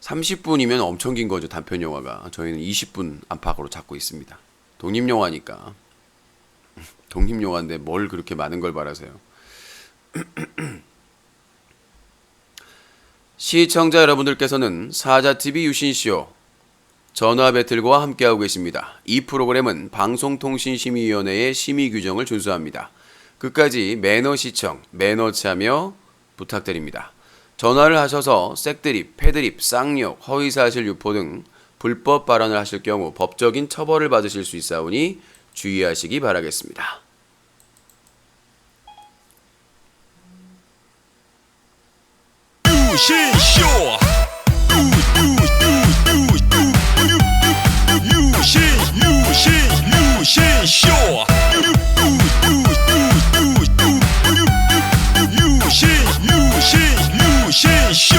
30분이면 엄청 긴 거죠, 단편 영화가. 저희는 20분 안팎으로 잡고 있습니다. 독립영화니까. 독립영화인데 뭘 그렇게 많은 걸 바라세요. 시청자 여러분들께서는 사자TV 유신쇼 전화 배틀과 함께하고 계십니다. 이 프로그램은 방송통신심의위원회의 심의 규정을 준수합니다. 끝까지 매너 시청, 매너 참여 부탁드립니다. 전화를 하셔서 색드립, 패드립, 쌍욕, 허위사실 유포 등 불법 발언을 하실 경우 법적인 처벌을 받으실 수 있사오니 주의하시기 바라겠습니다. 유신쇼 유신쇼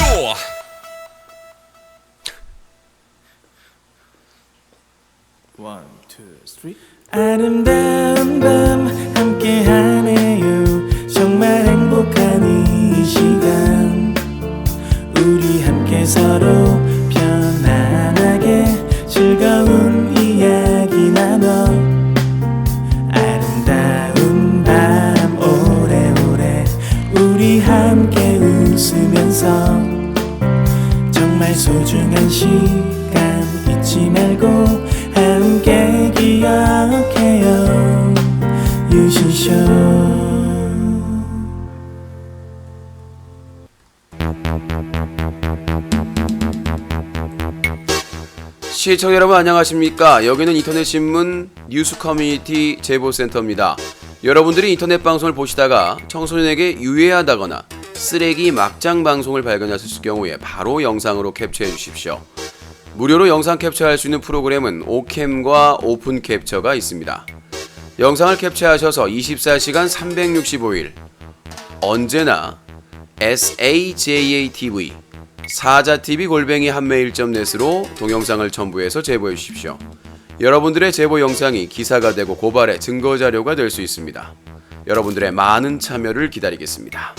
One, two, three. 아름다운 밤 함께하네요. 정말 행복한 이 시간 우리 함께 서로 편안하게 즐거운 이야기 나눠 아름다운 밤 오래오래 우리 함께 웃으면서 정말 소중한 시간 잊지 말고 함께 기억해요. 유신쇼. 시청자 여러분 안녕하십니까? 여기는 인터넷신문 뉴스 커뮤니티 제보센터입니다. 여러분들이 인터넷 방송을 보시다가 청소년에게 유해하다거나 쓰레기 막장 방송을 발견하셨을 경우에 바로 영상으로 캡처해 주십시오. 무료로 영상 캡처할 수 있는 프로그램은 오캠과 오픈 캡처가 있습니다. 영상을 캡처하셔서 24시간 365일 언제나 SAJATV 사자TV@한메일.net으로 동영상을 첨부해서 제보해 주십시오. 여러분들의 제보 영상이 기사가 되고 고발의 증거자료가 될 수 있습니다. 여러분들의 많은 참여를 기다리겠습니다.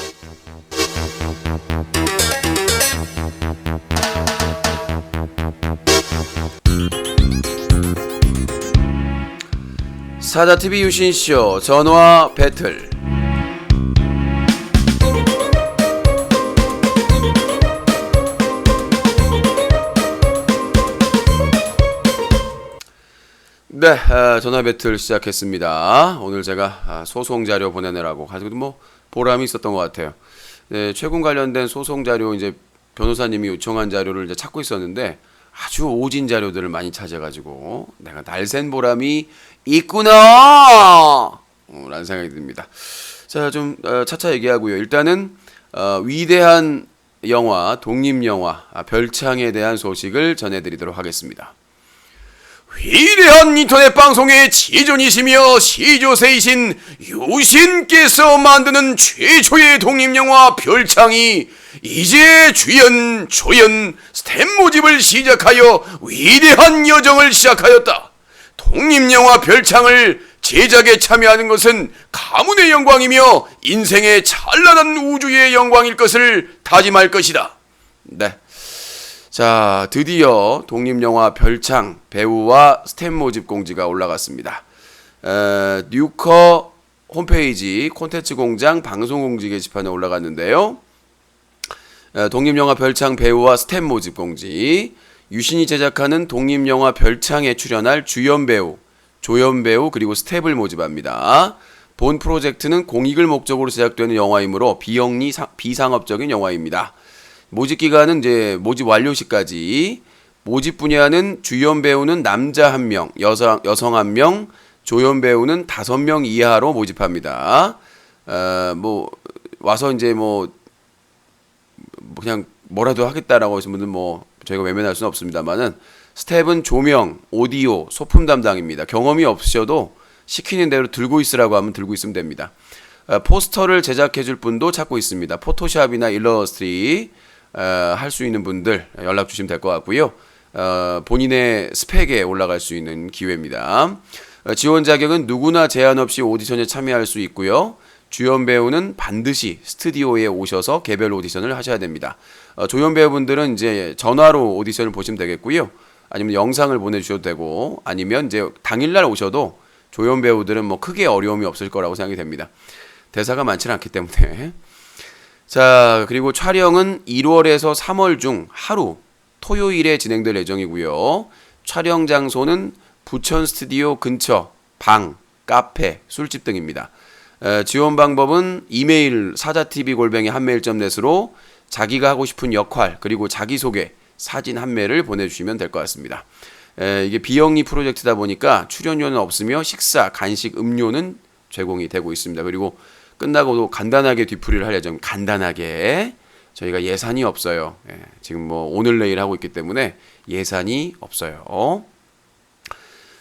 사자TV 유신쇼 전화 배틀. 네, 전화 배틀 시작했습니다. 오늘 제가 소송 자료 보내느라고 가지고 뭐 보람이 있었던 것 같아요. 네, 최근 관련된 소송 자료 이제 변호사님이 요청한 자료를 이제 찾고 있었는데 아주 오진 자료들을 많이 찾아가지고 내가 날샌 보람이 있구나! 라는 생각이 듭니다. 자, 좀 차차 얘기하고요. 일단은 위대한 영화, 독립영화 별창에 대한 소식을 전해드리도록 하겠습니다. 위대한 인터넷 방송의 지존이시며 시조세이신 유신께서 만드는 최초의 독립영화 별창이 이제 주연, 조연, 스텝 모집을 시작하여 위대한 여정을 시작하였다. 독립영화 별창을 제작에 참여하는 것은 가문의 영광이며 인생의 찬란한 우주의 영광일 것을 다짐할 것이다. 네. 자, 드디어 독립영화 별창 배우와 스텝 모집 공지가 올라갔습니다. 뉴커 홈페이지 콘텐츠 공장 방송 공지 게시판에 올라갔는데요. 독립영화 별창 배우와 스텝 모집 공지. 유신이 제작하는 독립영화 별창에 출연할 주연 배우, 조연 배우 그리고 스텝을 모집합니다. 본 프로젝트는 공익을 목적으로 제작되는 영화이므로 비영리 비상업적인 영화입니다. 모집 기간은 이제 모집 완료 시까지. 모집 분야는 주연 배우는 남자 1명, 여성 1명, 조연 배우는 5명 이하로 모집합니다. 뭐 와서 이제 뭐 그냥 뭐라도 하겠다라고 하시는 분들 뭐 저희가 외면할 수는 없습니다만은 스텝은 조명, 오디오, 소품 담당입니다. 경험이 없으셔도 시키는 대로 들고 있으라고 하면 들고 있으면 됩니다. 포스터를 제작해 줄 분도 찾고 있습니다. 포토샵이나 일러스트리 할 수 있는 분들 연락 주시면 될 것 같고요. 본인의 스펙에 올라갈 수 있는 기회입니다. 지원 자격은 누구나 제한 없이 오디션에 참여할 수 있고요. 주연 배우는 반드시 스튜디오에 오셔서 개별 오디션을 하셔야 됩니다. 조연 배우분들은 이제 전화로 오디션을 보시면 되겠고요. 아니면 영상을 보내주셔도 되고, 아니면 이제 당일날 오셔도 조연 배우들은 뭐 크게 어려움이 없을 거라고 생각이 됩니다. 대사가 많지는 않기 때문에. 자, 그리고 촬영은 1월에서 3월 중 하루 토요일에 진행될 예정이고요. 촬영 장소는 부천 스튜디오 근처 방, 카페, 술집 등입니다. 지원 방법은 이메일 사자TV@한메일.net으로 자기가 하고 싶은 역할 그리고 자기소개 사진 한 매를 보내주시면 될 것 같습니다. 이게 비영리 프로젝트다 보니까 출연료는 없으며 식사, 간식, 음료는 제공이 되고 있습니다. 그리고 끝나고도 간단하게 뒤풀이를 할 예정. 간단하게. 저희가 예산이 없어요. 지금 뭐 오늘 내일 하고 있기 때문에 예산이 없어요.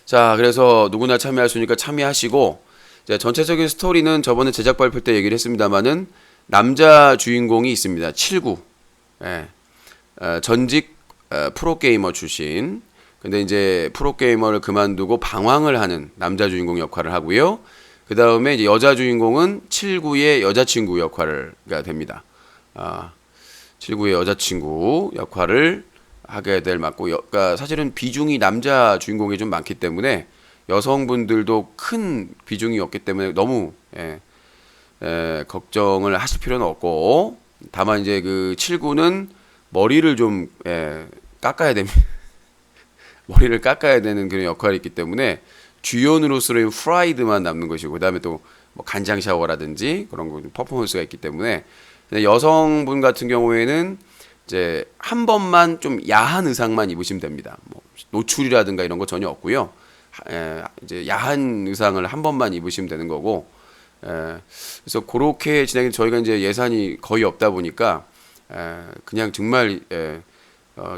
자, 그래서 누구나 참여할 수 있으니까 참여하시고, 이제 전체적인 스토리는 저번에 제작 발표 때 얘기를 했습니다만은 남자 주인공이 있습니다. 79. 전직 프로게이머 출신. 근데 이제 프로게이머를 그만두고 방황을 하는 남자 주인공 역할을 하고요. 그 다음에 이제 여자 주인공은 79의 여자친구 역할가 됩니다. 79의 여자친구 역할을 하게 될 맞고, 그러니까 사실은 비중이 남자 주인공이 좀 많기 때문에 여성분들도 큰 비중이 없기 때문에 너무 걱정을 하실 필요는 없고, 다만 이제 그 79는 머리를 좀 깎아야 됩니다. 머리를 깎아야 되는 그런 역할이 있기 때문에 주연으로서의 프라이드만 남는 것이고, 그 다음에 또 뭐 간장 샤워라든지 그런 거 퍼포먼스가 있기 때문에. 근데 여성분 같은 경우에는 이제 한 번만 좀 야한 의상만 입으시면 됩니다. 뭐 노출이라든가 이런 거 전혀 없고요. 이제 야한 의상을 한 번만 입으시면 되는 거고. 그래서 그렇게 진행이, 저희가 이제 예산이 거의 없다 보니까 그냥 정말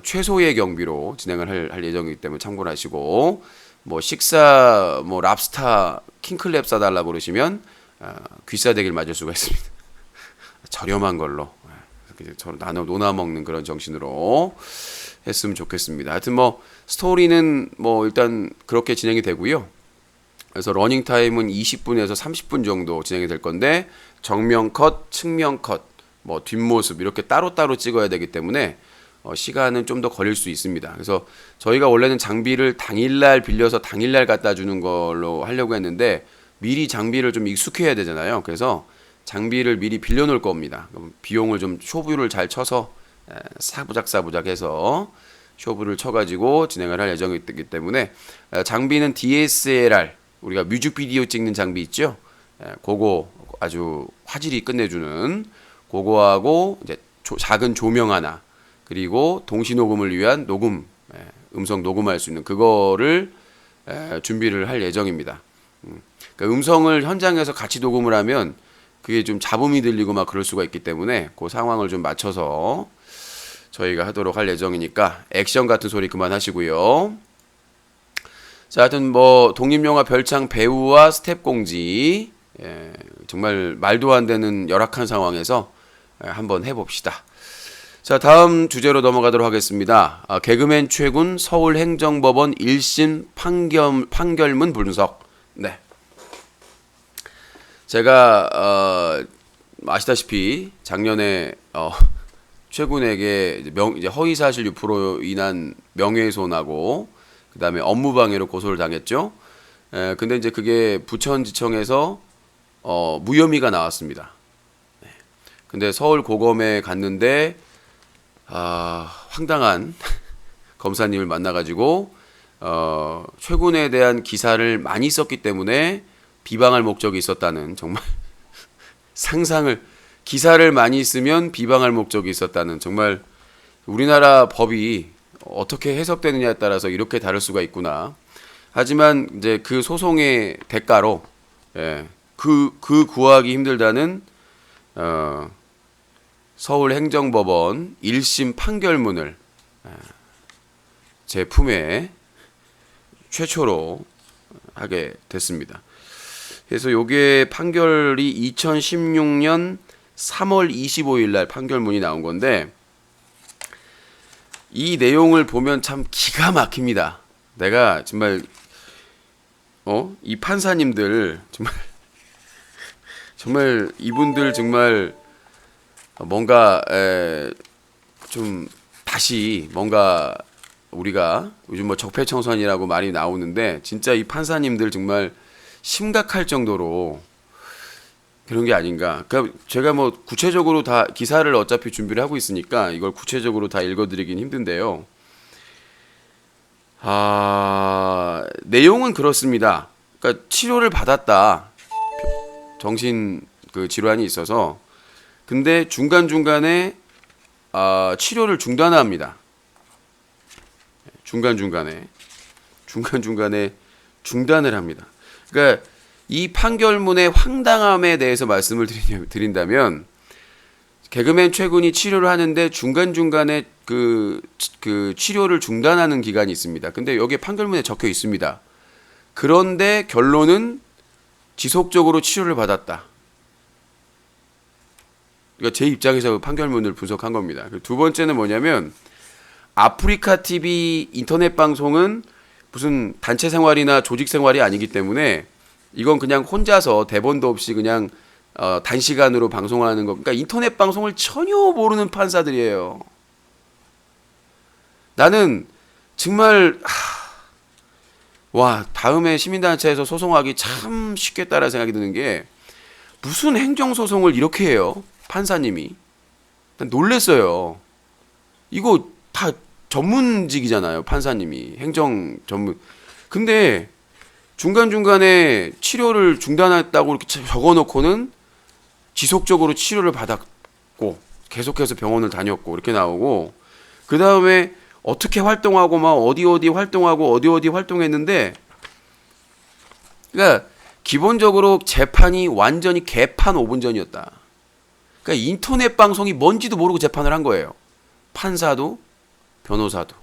최소의 경비로 진행을 할 예정이기 때문에 참고를 하시고, 뭐 식사 뭐 랍스타 킹클랩 사달라 그러시면 귀싸대기를 맞을 수가 있습니다. 저렴한 걸로 나눠 논아 먹는 그런 정신으로 했으면 좋겠습니다. 하여튼 뭐 스토리는 뭐 일단 그렇게 진행이 되고요. 그래서 러닝 타임은 20분에서 30분 정도 진행이 될 건데, 정면 컷, 측면 컷, 뭐 뒷모습 이렇게 따로따로 찍어야 되기 때문에 시간은 좀 더 걸릴 수 있습니다. 그래서 저희가 원래는 장비를 당일날 빌려서 당일날 갖다 주는 걸로 하려고 했는데, 미리 장비를 좀 익숙해야 되잖아요. 그래서 장비를 미리 빌려 놓을 겁니다. 그럼 비용을 좀 쇼부를 잘 쳐서 사부작 해서 쇼부를 쳐가지고 진행을 할 예정이기 때문에, 장비는 DSLR, 우리가 뮤직비디오 찍는 장비 있죠? 그거 아주 화질이 끝내주는 그거하고, 이제 작은 조명 하나, 그리고 동시 녹음을 위한 녹음, 음성 녹음할 수 있는 그거를 준비를 할 예정입니다. 그러니까 음성을 현장에서 같이 녹음을 하면 그게 좀 잡음이 들리고 막 그럴 수가 있기 때문에 그 상황을 좀 맞춰서 저희가 하도록 할 예정이니까 액션 같은 소리 그만하시고요. 자, 하여튼 뭐 독립영화 별창 배우와 스텝 공지, 정말 말도 안 되는 열악한 상황에서 한번 해봅시다. 자, 다음 주제로 넘어가도록 하겠습니다. 개그맨 최군 서울행정법원 1심 판결문 분석. 네. 제가 아시다시피 작년에 최군에게 이제 허위사실 유포로 인한 명예훼손하고 그다음에 업무방해로 고소를 당했죠. 근데 이제 그게 부천지청에서 무혐의가 나왔습니다. 네. 근데 서울고검에 갔는데 황당한 검사님을 만나가지고 최군에 대한 기사를 많이 썼기 때문에 비방할 목적이 있었다는, 정말 상상을, 기사를 많이 쓰면 비방할 목적이 있었다는, 정말 우리나라 법이 어떻게 해석되느냐에 따라서 이렇게 다를 수가 있구나. 하지만 이제 그 소송의 대가로 그 구하기 힘들다는 서울행정법원 1심 판결문을 제 품에 최초로 하게 됐습니다. 그래서 요게 판결이 2016년 3월 25일 날 판결문이 나온 건데, 이 내용을 보면 참 기가 막힙니다. 내가 정말 이 판사님들 정말 이분들 정말 뭔가 좀 다시 뭔가 우리가 요즘 뭐 적폐청산이라고 말이 나오는데 진짜 이 판사님들 정말 심각할 정도로 그런 게 아닌가. 그러니까 제가 뭐 구체적으로 다 기사를 어차피 준비를 하고 있으니까 이걸 구체적으로 다 읽어드리긴 힘든데요. 내용은 그렇습니다. 그러니까 치료를 받았다. 정신 그 질환이 있어서. 근데 중간중간에 치료를 중단합니다. 중간중간에 중단을 합니다. 그러니까 이 판결문의 황당함에 대해서 말씀을 드린다면 개그맨 최군이 치료를 하는데 중간중간에 그 치료를 중단하는 기간이 있습니다. 근데 여기에 판결문에 적혀 있습니다. 그런데 결론은 지속적으로 치료를 받았다. 그러니까 제 입장에서 판결문을 분석한 겁니다. 두 번째는 뭐냐면 아프리카 TV 인터넷 방송은 무슨 단체 생활이나 조직 생활이 아니기 때문에 이건 그냥 혼자서 대본도 없이 그냥 단시간으로 방송하는 거. 그러니까 인터넷 방송을 전혀 모르는 판사들이에요. 나는 정말 와, 다음에 시민단체에서 소송하기 참 쉽겠다라는 생각이 드는 게 무슨 행정소송을 이렇게 해요? 판사님이. 난 놀랬어요. 이거 다 전문직이잖아요. 판사님이. 행정 전문. 근데 중간중간에 치료를 중단했다고 이렇게 적어놓고는 지속적으로 치료를 받았고 계속해서 병원을 다녔고 이렇게 나오고 그 다음에 어떻게 활동하고 막 어디 활동하고 어디 활동했는데 그러니까 기본적으로 재판이 완전히 개판 5분 전이었다. 그러니까 인터넷 방송이 뭔지도 모르고 재판을 한 거예요. 판사도 변호사도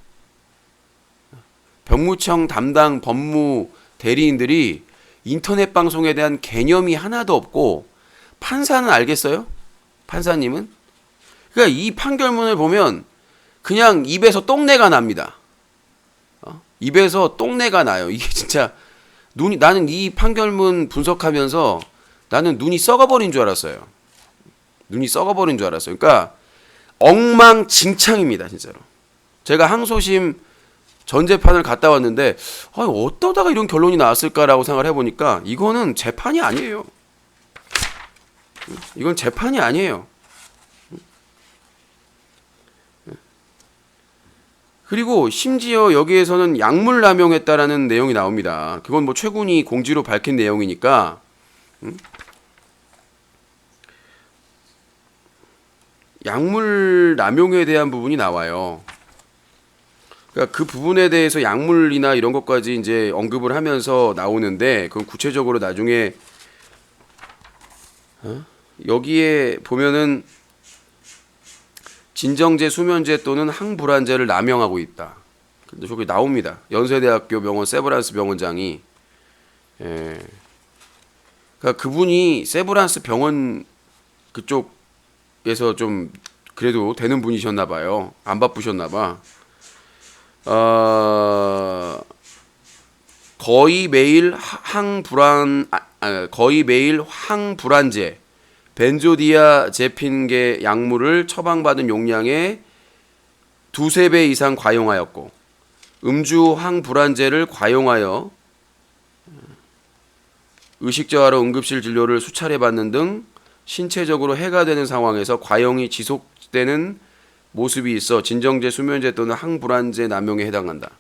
병무청 담당 법무 대리인들이 인터넷 방송에 대한 개념이 하나도 없고 판사는 알겠어요? 판사님은? 그러니까 이 판결문을 보면 그냥 입에서 똥내가 납니다. 입에서 똥내가 나요. 이게 진짜 나는 이 판결문 분석하면서 나는 눈이 썩어버린 줄 알았어요. 눈이 썩어버린 줄 알았어요. 그러니까 엉망진창입니다, 진짜로. 제가 항소심 전재판을 갔다 왔는데 어떠다가 이런 결론이 나왔을까라고 생각을 해보니까 이거는 재판이 아니에요. 이건 재판이 아니에요. 그리고 심지어 여기에서는 약물 남용했다라는 내용이 나옵니다. 그건 뭐 최군이 공지로 밝힌 내용이니까 약물 남용에 대한 부분이 나와요. 그러니까 그 부분에 대해서 약물이나 이런 것까지 이제 언급을 하면서 나오는데 그건 구체적으로 나중에 여기에 보면은 진정제, 수면제 또는 항불안제를 남용하고 있다. 근데 저기 나옵니다. 연세대학교 병원 세브란스 병원장이 그러니까 그분이 세브란스 병원 그쪽에서 좀 그래도 되는 분이셨나 봐요. 안 바쁘셨나 봐. 거의 매일 항불안제 벤조디아제핀계 약물을 처방받은 용량의 2~3배 이상 과용하였고 음주 항불안제를 과용하여 의식저하로 응급실 진료를 수차례 받는 등 신체적으로 해가 되는 상황에서 과용이 지속되는 모습이 있어 진정제, 수면제 또는 항불안제 남용에 해당한다.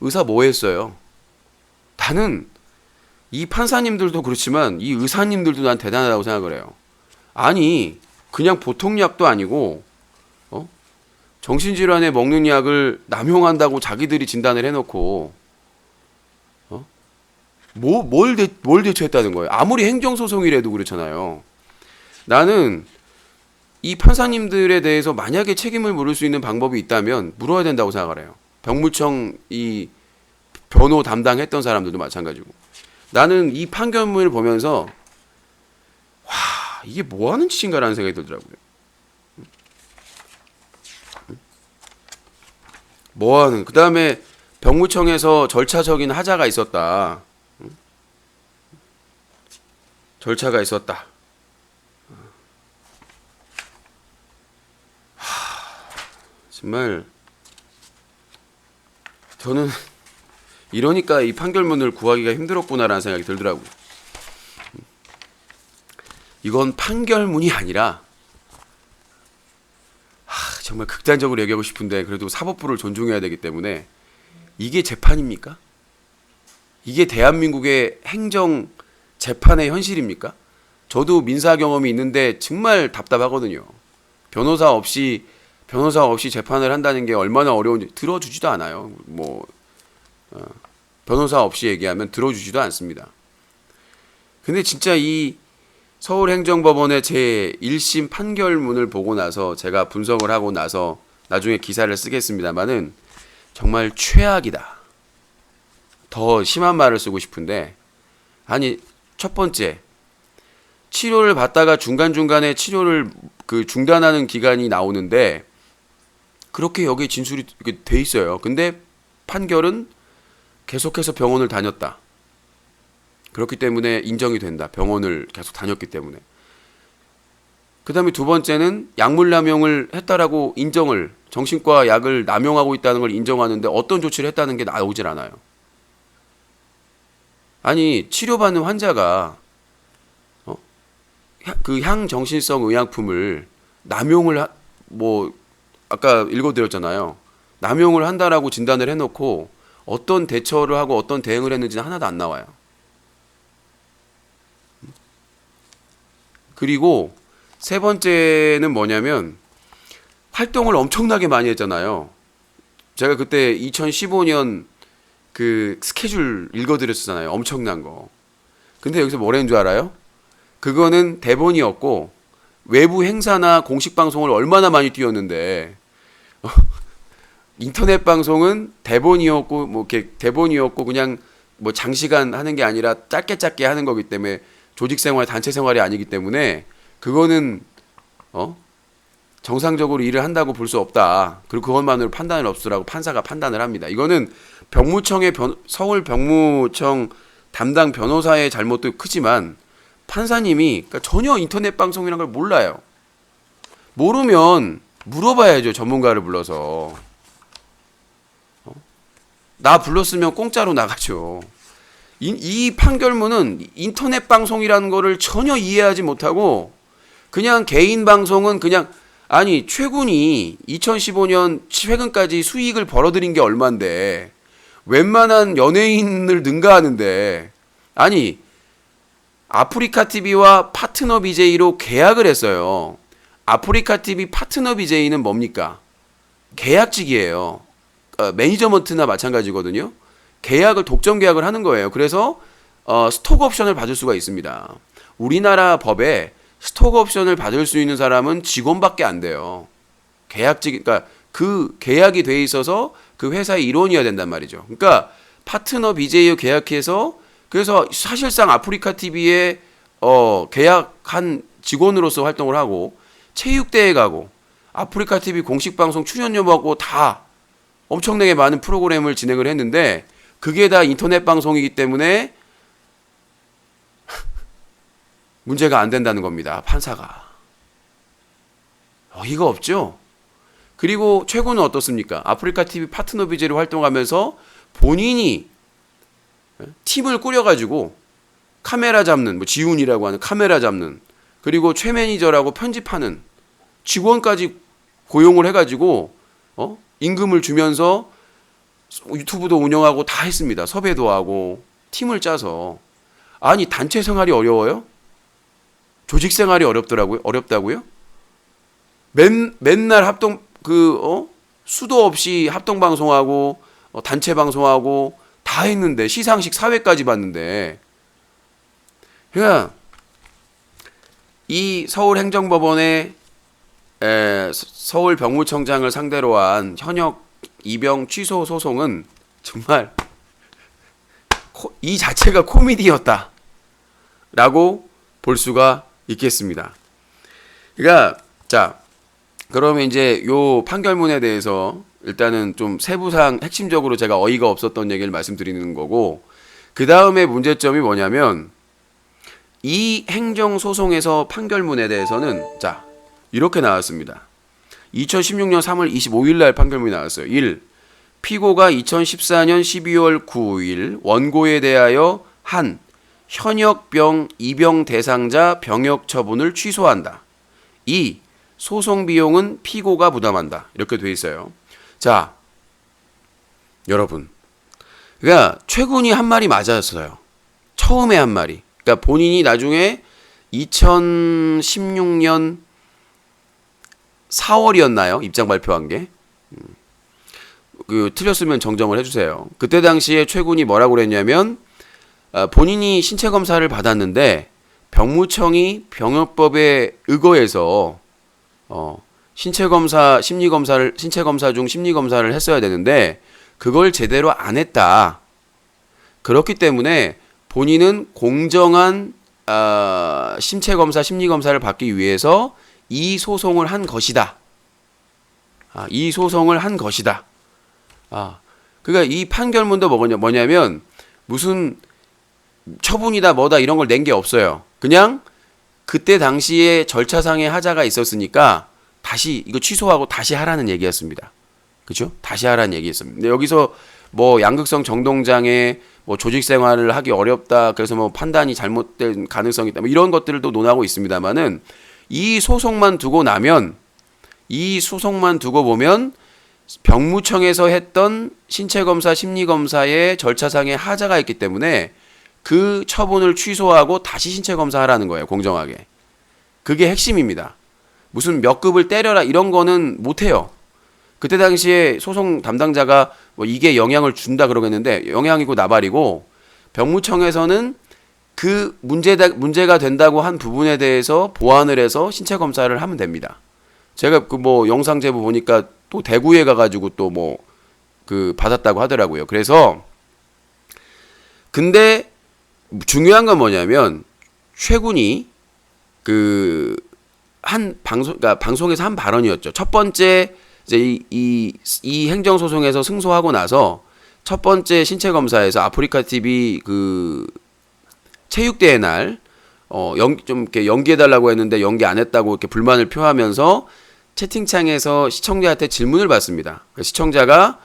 의사 뭐 했어요? 나는 이 판사님들도 그렇지만 이 의사님들도 난 대단하다고 생각을 해요. 아니 그냥 보통 약도 아니고 정신질환에 먹는 약을 남용한다고 자기들이 진단을 해놓고 뭘 대처했다는 거예요. 아무리 행정소송이라도 그렇잖아요. 나는 이 판사님들에 대해서 만약에 책임을 물을 수 있는 방법이 있다면 물어야 된다고 생각을 해요. 병무청 이 변호 담당했던 사람들도 마찬가지고. 나는 이 판결문을 보면서 와 이게 뭐하는 짓인가라는 생각이 들더라고요. 뭐하는 그 다음에 병무청에서 절차적인 하자가 있었다. 절차가 있었다. 정말 저는 이러니까 이 판결문을 구하기가 힘들었구나라는 생각이 들더라고요. 이건 판결문이 아니라 정말 극단적으로 얘기하고 싶은데 그래도 사법부를 존중해야 되기 때문에 이게 재판입니까? 이게 대한민국의 행정 재판의 현실입니까? 저도 민사 경험이 있는데 정말 답답하거든요. 변호사 없이 재판을 한다는 게 얼마나 어려운지 들어주지도 않아요. 변호사 없이 얘기하면 들어주지도 않습니다. 근데 진짜 이 서울행정법원의 제 1심 판결문을 보고 나서 제가 분석을 하고 나서 나중에 기사를 쓰겠습니다만은 정말 최악이다. 더 심한 말을 쓰고 싶은데 아니 첫 번째 치료를 받다가 중간중간에 치료를 중단하는 기간이 나오는데 그렇게 여기 진술이 돼 있어요. 근데 판결은 계속해서 병원을 다녔다. 그렇기 때문에 인정이 된다. 병원을 계속 다녔기 때문에. 그 다음에 두 번째는 약물 남용을 했다라고 인정을, 정신과 약을 남용하고 있다는 걸 인정하는데 어떤 조치를 했다는 게 나오질 않아요. 아니 치료받는 환자가 그 향정신성 의약품을 남용을 아까 읽어드렸잖아요. 남용을 한다라고 진단을 해놓고 어떤 대처를 하고 어떤 대응을 했는지는 하나도 안 나와요. 그리고 세 번째는 뭐냐면 활동을 엄청나게 많이 했잖아요. 제가 그때 2015년 그 스케줄 읽어드렸잖아요. 엄청난 거. 근데 여기서 뭐라는 줄 알아요? 그거는 대본이었고 외부 행사나 공식 방송을 얼마나 많이 뛰었는데 인터넷 방송은 대본이었고 대본이었고 그냥 장시간 하는 게 아니라 짧게 하는 거기 때문에 조직 생활, 단체 생활이 아니기 때문에 그거는 정상적으로 일을 한다고 볼 수 없다. 그리고 그것만으로 판단을 없으라고 판사가 판단을 합니다. 이거는 서울 병무청 담당 변호사의 잘못도 크지만 판사님이 전혀 인터넷 방송이란 걸 몰라요. 모르면 물어봐야죠. 전문가를 불러서. 나 불렀으면 공짜로 나가죠. 이 판결문은 인터넷 방송이라는 거를 전혀 이해하지 못하고 그냥 개인 방송은 그냥 아니 최군이 2015년 최근까지 수익을 벌어들인 게 얼만데 웬만한 연예인을 능가하는데 아니 아프리카 TV와 파트너 BJ로 계약을 했어요. 아프리카 TV 파트너 BJ는 뭡니까? 계약직이에요. 매니저먼트나 마찬가지거든요. 독점 계약을 하는 거예요. 그래서 스톡 옵션을 받을 수가 있습니다. 우리나라 법에 스톡 옵션을 받을 수 있는 사람은 직원밖에 안 돼요. 그러니까 그 계약이 돼 있어서 그 회사의 일원이어야 된단 말이죠. 그러니까 파트너 BJ와 계약해서 그래서 사실상 아프리카 TV에 계약한 직원으로서 활동을 하고 체육대회 가고 아프리카 TV 공식 방송 출연료하고 다 엄청나게 많은 프로그램을 진행을 했는데 그게 다 인터넷 방송이기 때문에 문제가 안 된다는 겁니다. 판사가. 어이가 없죠? 그리고 최고는 어떻습니까? 아프리카 TV 파트너 BJ로 활동하면서 본인이 팀을 꾸려가지고 카메라 잡는, 지훈이라고 하는 카메라 잡는, 그리고 최 매니저라고 편집하는 직원까지 고용을 해가지고 임금을 주면서 유튜브도 운영하고 다 했습니다. 섭외도 하고 팀을 짜서. 아니 단체 생활이 어려워요? 조직 생활이 어렵다고요? 맨날 수도 없이 합동 방송하고 단체 방송하고 다 했는데 시상식 사회까지 봤는데 그러니까 이 서울행정법원의 서울병무청장을 상대로 한 현역 입영 취소 소송은 정말 이 자체가 코미디였다 라고 볼 수가 있겠습니다. 그러니까 자 그러면 이제 요 판결문에 대해서 일단은 좀 세부상 핵심적으로 제가 어이가 없었던 얘기를 말씀드리는 거고 그 다음에 문제점이 뭐냐면 이 행정소송에서 판결문에 대해서는 자 이렇게 나왔습니다. 2016년 3월 25일 날 판결문이 나왔어요. 1. 피고가 2014년 12월 9일 원고에 대하여 한 현역병 입영 대상자 병역 처분을 취소한다. 2. 소송 비용은 피고가 부담한다. 이렇게 돼 있어요. 자, 여러분. 그러니까 최군이 한 말이 맞았어요. 처음에 한 말이. 그러니까 본인이 나중에 2016년 4월이었나요? 입장 발표한 게. 틀렸으면 정정을 해주세요. 그때 당시에 최군이 뭐라고 그랬냐면 본인이 신체 검사를 받았는데 병무청이 병역법에 의거해서 신체 검사 중 심리 검사를 했어야 되는데 그걸 제대로 안 했다. 그렇기 때문에 본인은 공정한 신체 검사 심리 검사를 받기 위해서 이 소송을 한 것이다. 이 소송을 한 것이다. 그러니까 이 판결문도 뭐냐면 무슨 처분이다 뭐다 이런 걸 낸 게 없어요. 그냥 그때 당시에 절차상의 하자가 있었으니까 다시 이거 취소하고 다시 하라는 얘기였습니다. 그죠? 다시 하라는 얘기였습니다. 근데 여기서 뭐 양극성 정동장애, 뭐 조직 생활을 하기 어렵다, 그래서 뭐 판단이 잘못된 가능성이 있다, 뭐 이런 것들도 논하고 있습니다만은 이 소송만 두고 보면 병무청에서 했던 신체검사, 심리검사의 절차상의 하자가 있기 때문에 그 처분을 취소하고 다시 신체검사 하라는 거예요. 공정하게. 그게 핵심입니다. 무슨 몇 급을 때려라 이런 거는 못해요. 그때 당시에 소송 담당자가 뭐 이게 영향을 준다 그러겠는데 영향이고 나발이고 병무청에서는 그 문제가 된다고 한 부분에 대해서 보완을 해서 신체검사를 하면 됩니다. 제가 그 뭐 영상 제보 보니까 또 대구에 가가지고 또 뭐 그 받았다고 하더라고요. 그래서 근데 중요한 건 뭐냐면 최군이 그 한 그러니까 방송에서 한 발언이었죠. 첫 번째 이제 이 행정 소송에서 승소하고 나서 첫 번째 신체 검사에서 아프리카 TV 그 체육대회 날 좀 이렇게 연기해달라고 했는데 연기 안 했다고 이렇게 불만을 표하면서 채팅창에서 시청자한테 질문을 받습니다. 시청자가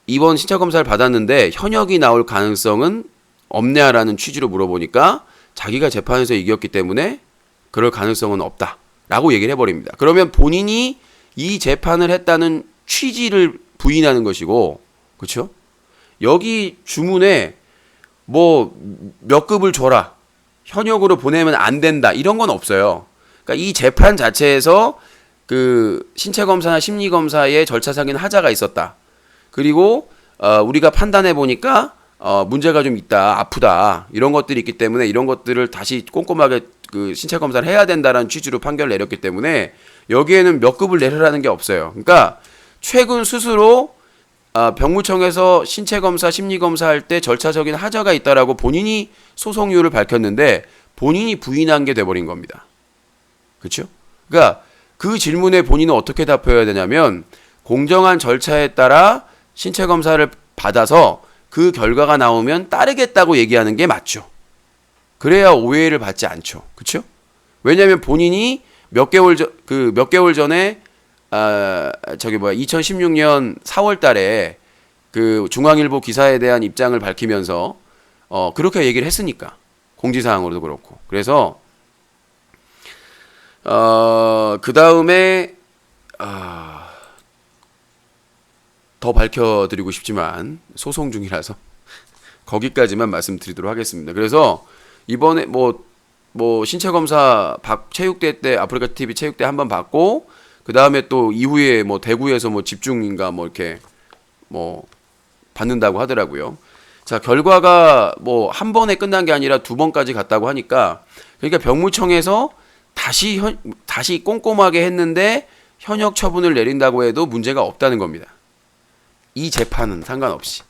이번 신체 검사를 받았는데 현역이 나올 가능성은 없냐라는 취지로 물어보니까 자기가 재판에서 이겼기 때문에 그럴 가능성은 없다라고 얘기를 해버립니다. 그러면 본인이 이 재판을 했다는 취지를 부인하는 것이고, 그렇죠? 여기 주문에 뭐 몇 급을 줘라, 현역으로 보내면 안 된다 이런 건 없어요. 그러니까 이 재판 자체에서 그 신체 검사나 심리 검사의 절차상의 하자가 있었다. 그리고 우리가 판단해 보니까 문제가 좀 있다, 아프다 이런 것들이 있기 때문에 이런 것들을 다시 꼼꼼하게 그 신체 검사를 해야 된다라는 취지로 판결을 내렸기 때문에 여기에는 몇 급을 내려라는 게 없어요. 그러니까 최근 스스로 병무청에서 신체 검사, 심리 검사 할 때 절차적인 하자가 있다라고 본인이 소송 이유를 밝혔는데 본인이 부인한 게 돼버린 겁니다. 그렇죠? 그러니까 그 질문에 본인은 어떻게 답해야 되냐면 공정한 절차에 따라 신체 검사를 받아서 그 결과가 나오면 따르겠다고 얘기하는 게 맞죠. 그래야 오해를 받지 않죠. 그렇죠? 왜냐하면 본인이 몇 개월 전에 2016년 4월 달에 그 중앙일보 기사에 대한 입장을 밝히면서 그렇게 얘기를 했으니까 공지사항으로도 그렇고. 그래서 그 다음에 더 밝혀드리고 싶지만 소송 중이라서 거기까지만 말씀드리도록 하겠습니다. 그래서 이번에 뭐 신체 검사 체육대 때 아프리카 TV 체육대 한번 받고 그 다음에 또 이후에 뭐 대구에서 뭐 집중인가 뭐 이렇게 뭐 받는다고 하더라고요. 자, 결과가 뭐 한 번에 끝난 게 아니라 두 번까지 갔다고 하니까 그러니까 병무청에서 다시 꼼꼼하게 했는데 현역 처분을 내린다고 해도 문제가 없다는 겁니다. 이 재판은 상관없이.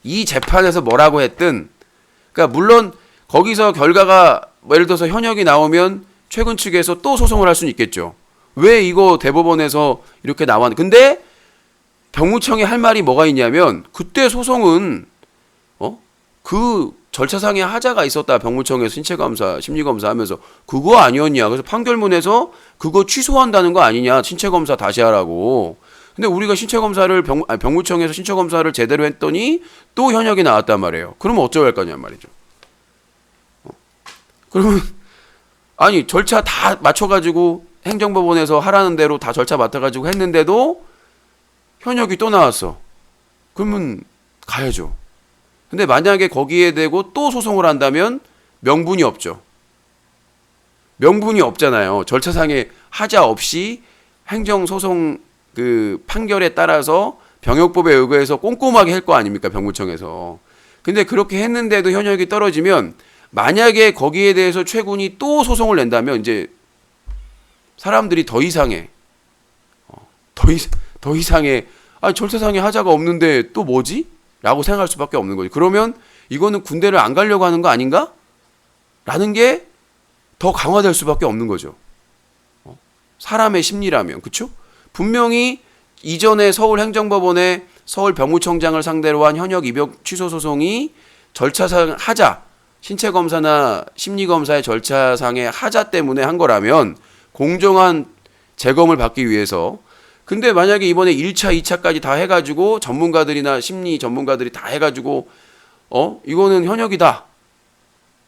이 재판에서 뭐라고 했든, 그러니까 물론 거기서 결과가 뭐 예를 들어서 현역이 나오면 최근 측에서 또 소송을 할 수는 있겠죠. 왜 이거 대법원에서 이렇게 나왔는데, 근데 병무청이 할 말이 뭐가 있냐면 그때 소송은 그 절차상의 하자가 있었다. 병무청에서 신체검사, 심리검사 하면서 그거 아니었냐. 그래서 판결문에서 그거 취소한다는 거 아니냐. 신체검사 다시 하라고. 근데 우리가 신체검사를 병무청에서 신체검사를 제대로 했더니 또 현역이 나왔단 말이에요. 그러면 어쩌고 할 거냐 말이죠. 그러면 아니 절차 다 맞춰가지고 행정법원에서 하라는 대로 다 절차 맡아가지고 했는데도 현역이 또 나왔어. 그러면 가야죠. 근데 만약에 거기에 대고 또 소송을 한다면 명분이 없죠. 명분이 없잖아요. 절차상의 하자 없이 행정소송 그 판결에 따라서 병역법에 의거해서 꼼꼼하게 할 거 아닙니까? 병무청에서. 근데 그렇게 했는데도 현역이 떨어지면 만약에 거기에 대해서 최군이 또 소송을 낸다면 이제 사람들이 더 이상의 절차상의 하자가 없는데 또 뭐지? 라고 생각할 수밖에 없는 거죠. 그러면 이거는 군대를 안 가려고 하는 거 아닌가? 라는 게 더 강화될 수밖에 없는 거죠. 사람의 심리라면. 그렇죠? 분명히 이전에 서울행정법원에 서울병무청장을 상대로 한 현역 입역 취소 소송이 절차상 하자, 신체검사나 심리검사의 절차상의 하자 때문에 한 거라면 공정한 재검을 받기 위해서. 근데 만약에 이번에 1차, 2차까지 다 해가지고 전문가들이나 심리 전문가들이 다 해가지고 이거는 현역이다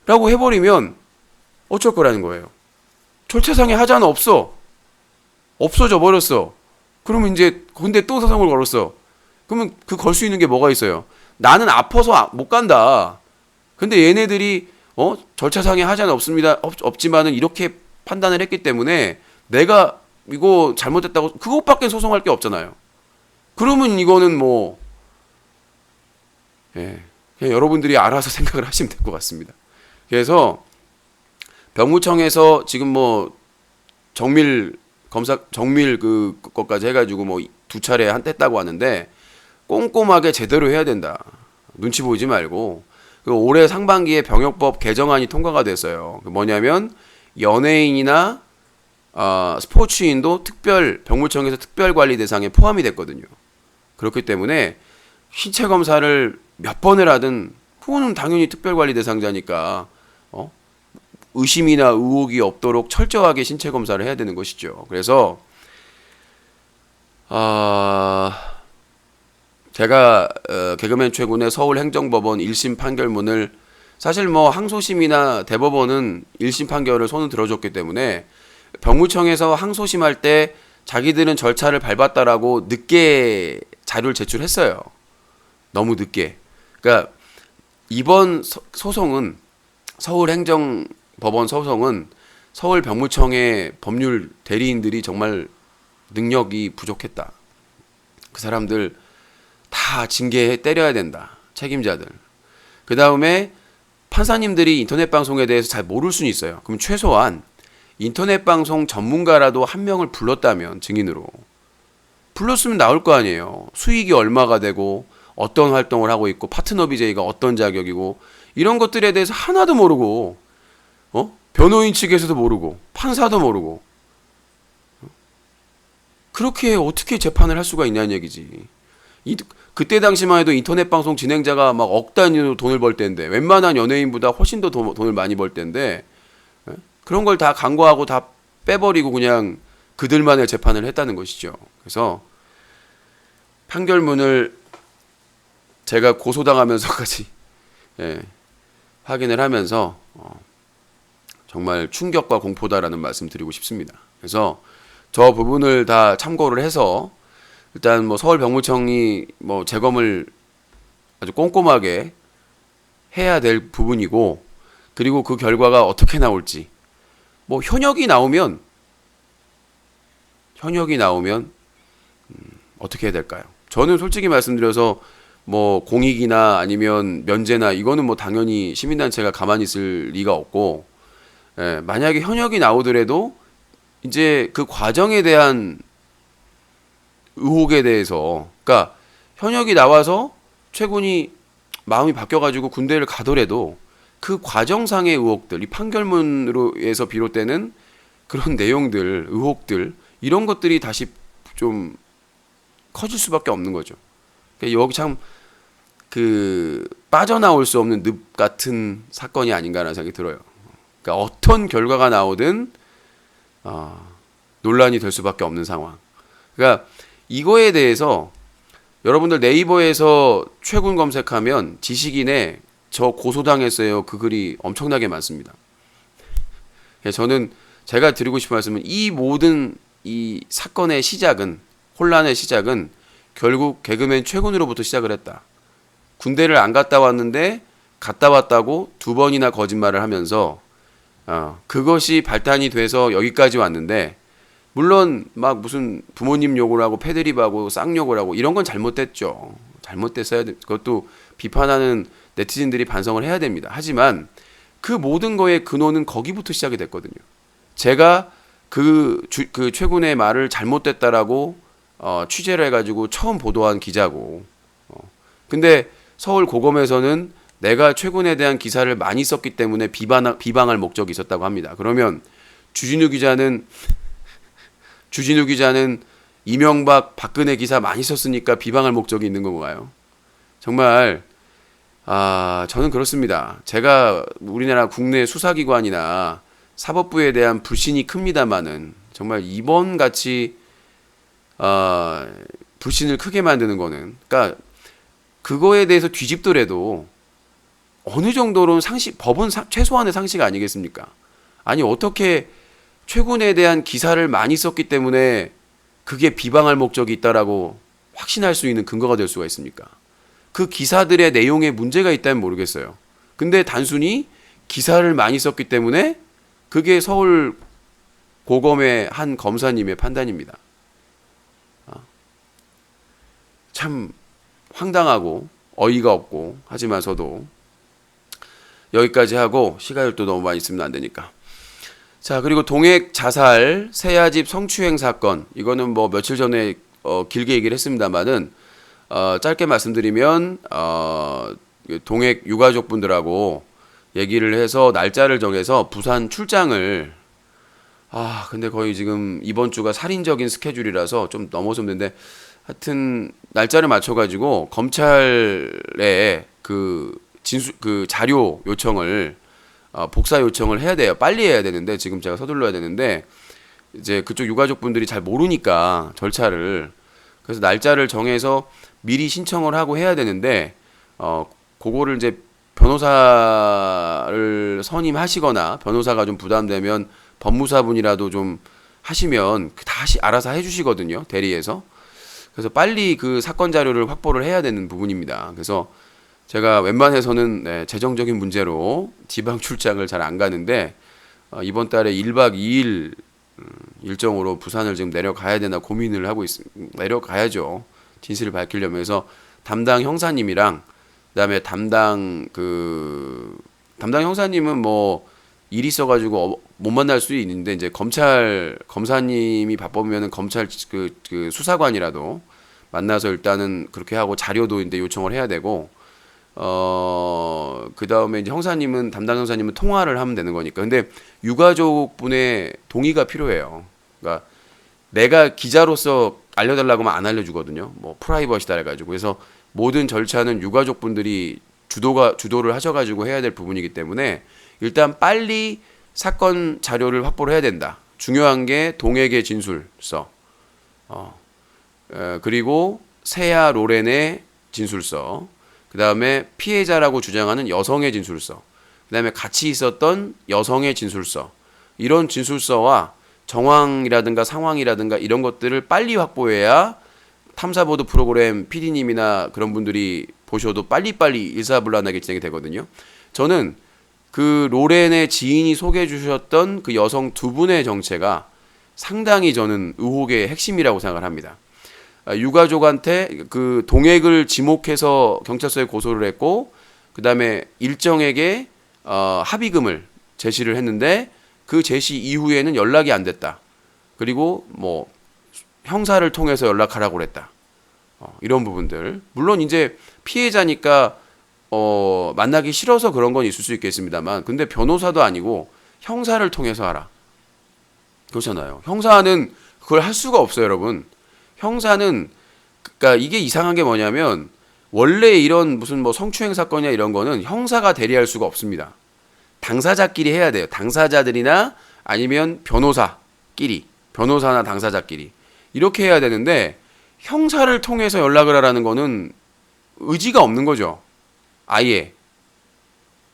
라고 해버리면 어쩔 거라는 거예요. 절차상의 하자는 없어져 버렸어. 그러면 이제 근데 또 소송을 걸었어. 그러면 그 걸 수 있는 게 뭐가 있어요? 나는 아파서 못 간다. 근데 얘네들이 절차상의 하자는 없지만은 이렇게 판단을 했기 때문에 내가 이거 잘못했다고 그것밖에 소송할 게 없잖아요. 그러면 이거는 그냥 여러분들이 알아서 생각을 하시면 될 것 같습니다. 그래서 병무청에서 지금 정밀 그것까지 해가지고 2차례 했다고 하는데 꼼꼼하게 제대로 해야 된다. 눈치 보지 말고. 올해 상반기에 병역법 개정안이 통과가 됐어요. 뭐냐면 연예인이나 스포츠인도 병무청에서 특별관리 대상에 포함이 됐거든요. 그렇기 때문에 신체 검사를 몇 번을 하든 그거는 당연히 특별관리 대상자니까 의심이나 의혹이 없도록 철저하게 신체 검사를 해야 되는 것이죠. 그래서 제가 개그맨 최군의 서울행정법원 1심 판결문을 사실 항소심이나 대법원은 1심 판결을 손을 들어줬기 때문에 병무청에서 항소심할 때 자기들은 절차를 밟았다라고 늦게 자료를 제출했어요. 너무 늦게. 그러니까 이번 소송은 서울행정법원 소송은 서울병무청의 법률 대리인들이 정말 능력이 부족했다. 그 사람들 다 징계 때려야 된다. 책임자들. 그 다음에 판사님들이 인터넷 방송에 대해서 잘 모를 수는 있어요. 그럼 최소한 인터넷 방송 전문가라도 한 명을 불렀다면 증인으로 불렀으면 나올 거 아니에요. 수익이 얼마가 되고 어떤 활동을 하고 있고 파트너 BJ가 어떤 자격이고 이런 것들에 대해서 하나도 모르고 변호인 측에서도 모르고 판사도 모르고 그렇게 어떻게 재판을 할 수가 있냐는 얘기지. 그때 당시만 해도 인터넷 방송 진행자가 막 억 단위로 돈을 벌 때인데 웬만한 연예인보다 훨씬 더 돈을 많이 벌 때인데 그런 걸 다 간과하고 다 빼버리고 그냥 그들만의 재판을 했다는 것이죠. 그래서 판결문을 제가 고소당하면서까지 확인을 하면서 정말 충격과 공포다라는 말씀 드리고 싶습니다. 그래서 저 부분을 다 참고를 해서 일단 서울병무청이 재검을 아주 꼼꼼하게 해야 될 부분이고 그리고 그 결과가 어떻게 나올지 현역이 나오면 어떻게 해야 될까요? 저는 솔직히 말씀드려서 공익이나 아니면 면제나 이거는 당연히 시민단체가 가만히 있을 리가 없고 만약에 현역이 나오더라도 이제 그 과정에 대한 의혹에 대해서 그러니까 현역이 나와서 최군이 마음이 바뀌어가지고 군대를 가더라도 그 과정상의 의혹들 이 판결문으로에서 비롯되는 그런 내용들 의혹들 이런 것들이 다시 좀 커질 수밖에 없는 거죠. 그러니까 여기 참 그 빠져나올 수 없는 늪 같은 사건이 아닌가라는 생각이 들어요. 그러니까 어떤 결과가 나오든 논란이 될 수밖에 없는 상황. 그러니까 이거에 대해서 여러분들 네이버에서 최군 검색하면 지식인에 저 고소당했어요 그 글이 엄청나게 많습니다. 저는 제가 드리고 싶은 말씀은 이 모든 이 사건의 시작은, 혼란의 시작은 결국 개그맨 최군으로부터 시작을 했다. 군대를 안 갔다 왔는데 갔다 왔다고 2번이나 거짓말을 하면서 그것이 발단이 돼서 여기까지 왔는데, 물론 막 무슨 부모님 욕을 하고 패드립하고 쌍욕을 하고 이런 건 잘못됐죠. 잘못됐어야 돼. 그것도 비판하는 네티즌들이 반성을 해야 됩니다. 하지만 그 모든 거의 근원은 거기부터 시작이 됐거든요. 제가 그 최군의 말을 잘못됐다라고 취재를 해가지고 처음 보도한 기자고, 근데 서울 고검에서는 내가 최군에 대한 기사를 많이 썼기 때문에 비방할 목적이 있었다고 합니다. 그러면 주진우 기자는 이명박, 박근혜 기사 많이 썼으니까 비방할 목적이 있는 건가요? 정말 저는 그렇습니다. 제가 우리나라 국내 수사기관이나 사법부에 대한 불신이 큽니다만은 정말 이번 같이 불신을 크게 만드는 거는, 그러니까 그거에 대해서 뒤집더라도 어느 정도로는 법은 최소한의 상식 아니겠습니까? 아니 어떻게 최군에 대한 기사를 많이 썼기 때문에 그게 비방할 목적이 있다라고 확신할 수 있는 근거가 될 수가 있습니까? 그 기사들의 내용에 문제가 있다면 모르겠어요. 근데 단순히 기사를 많이 썼기 때문에 그게 서울 고검의 한 검사님의 판단입니다. 참 황당하고 어이가 없고, 하지만서도 여기까지 하고 시간이 또 너무 많이 있으면 안 되니까. 자, 그리고 동핵 자살 세아집 성추행 사건, 이거는 뭐 며칠 전에 길게 얘기를 했습니다만은 짧게 말씀드리면 동핵 유가족분들하고 얘기를 해서 날짜를 정해서 부산 출장을, 근데 거의 지금 이번 주가 살인적인 스케줄이라서 좀 넘어섰는데, 하여튼 날짜를 맞춰가지고 검찰에 그 자료 요청을 복사 요청을 해야 돼요. 빨리 해야 되는데 지금 제가 서둘러야 되는데 이제 그쪽 유가족분들이 잘 모르니까 절차를, 그래서 날짜를 정해서 미리 신청을 하고 해야 되는데 그거를 이제 변호사를 선임하시거나 변호사가 좀 부담되면 법무사분이라도 좀 하시면 다시 알아서 해주시거든요, 대리에서. 그래서 빨리 그 사건 자료를 확보를 해야 되는 부분입니다. 그래서 제가 웬만해서는 재정적인 문제로 지방 출장을 잘 안 가는데 이번 달에 1박 2일 일정으로 부산을 지금 내려가야 되나 고민을 하고 있습니다. 내려가야죠. 진실을 밝히려면. 해서 담당 형사님이랑 그다음에 담당 형사님은 뭐 일이 있어가지고 못 만날 수 있는데, 이제 검사님이 바쁘면은 검찰 그 수사관이라도 만나서 일단은 그렇게 하고 자료도 이제 요청을 해야 되고, 그 다음에 이제 담당 형사님은 통화를 하면 되는 거니까. 근데 유가족분의 동의가 필요해요. 그러니까 내가 기자로서 알려달라고 하면 안 알려주거든요. 뭐 프라이버시다 해가지고. 그래서 모든 절차는 유가족분들이 주도를 하셔가지고 해야 될 부분이기 때문에 일단 빨리 사건 자료를 확보를 해야 된다. 중요한 게 동핵의 진술서, 그리고 세아 로렌의 진술서, 그 다음에 피해자라고 주장하는 여성의 진술서, 그 다음에 같이 있었던 여성의 진술서, 이런 진술서와 정황이라든가 상황이라든가 이런 것들을 빨리 확보해야 탐사보도 프로그램 PD님이나 그런 분들이 보셔도 빨리빨리 일사불란하게 진행이 되거든요. 저는 그 로렌의 지인이 소개해 주셨던 그 여성 2분의 정체가 상당히 저는 의혹의 핵심이라고 생각을 합니다. 유가족한테 그 동핵을 지목해서 경찰서에 고소를 했고, 그 다음에 일정에게 합의금을 제시를 했는데 그 제시 이후에는 연락이 안 됐다. 그리고 뭐 형사를 통해서 연락하라고 그랬다. 이런 부분들. 물론 이제 피해자니까 만나기 싫어서 그런 건 있을 수 있겠습니다만, 근데 변호사도 아니고 형사를 통해서 하라. 그렇잖아요. 형사는 그걸 할 수가 없어요, 여러분. 형사는, 그러니까 이게 이상한 게 뭐냐면 원래 이런 무슨 뭐 성추행 사건이나 이런 거는 형사가 대리할 수가 없습니다. 당사자끼리 해야 돼요. 당사자들이나 아니면 변호사끼리, 변호사나 당사자끼리 이렇게 해야 되는데 형사를 통해서 연락을 하라는 거는 의지가 없는 거죠. 아예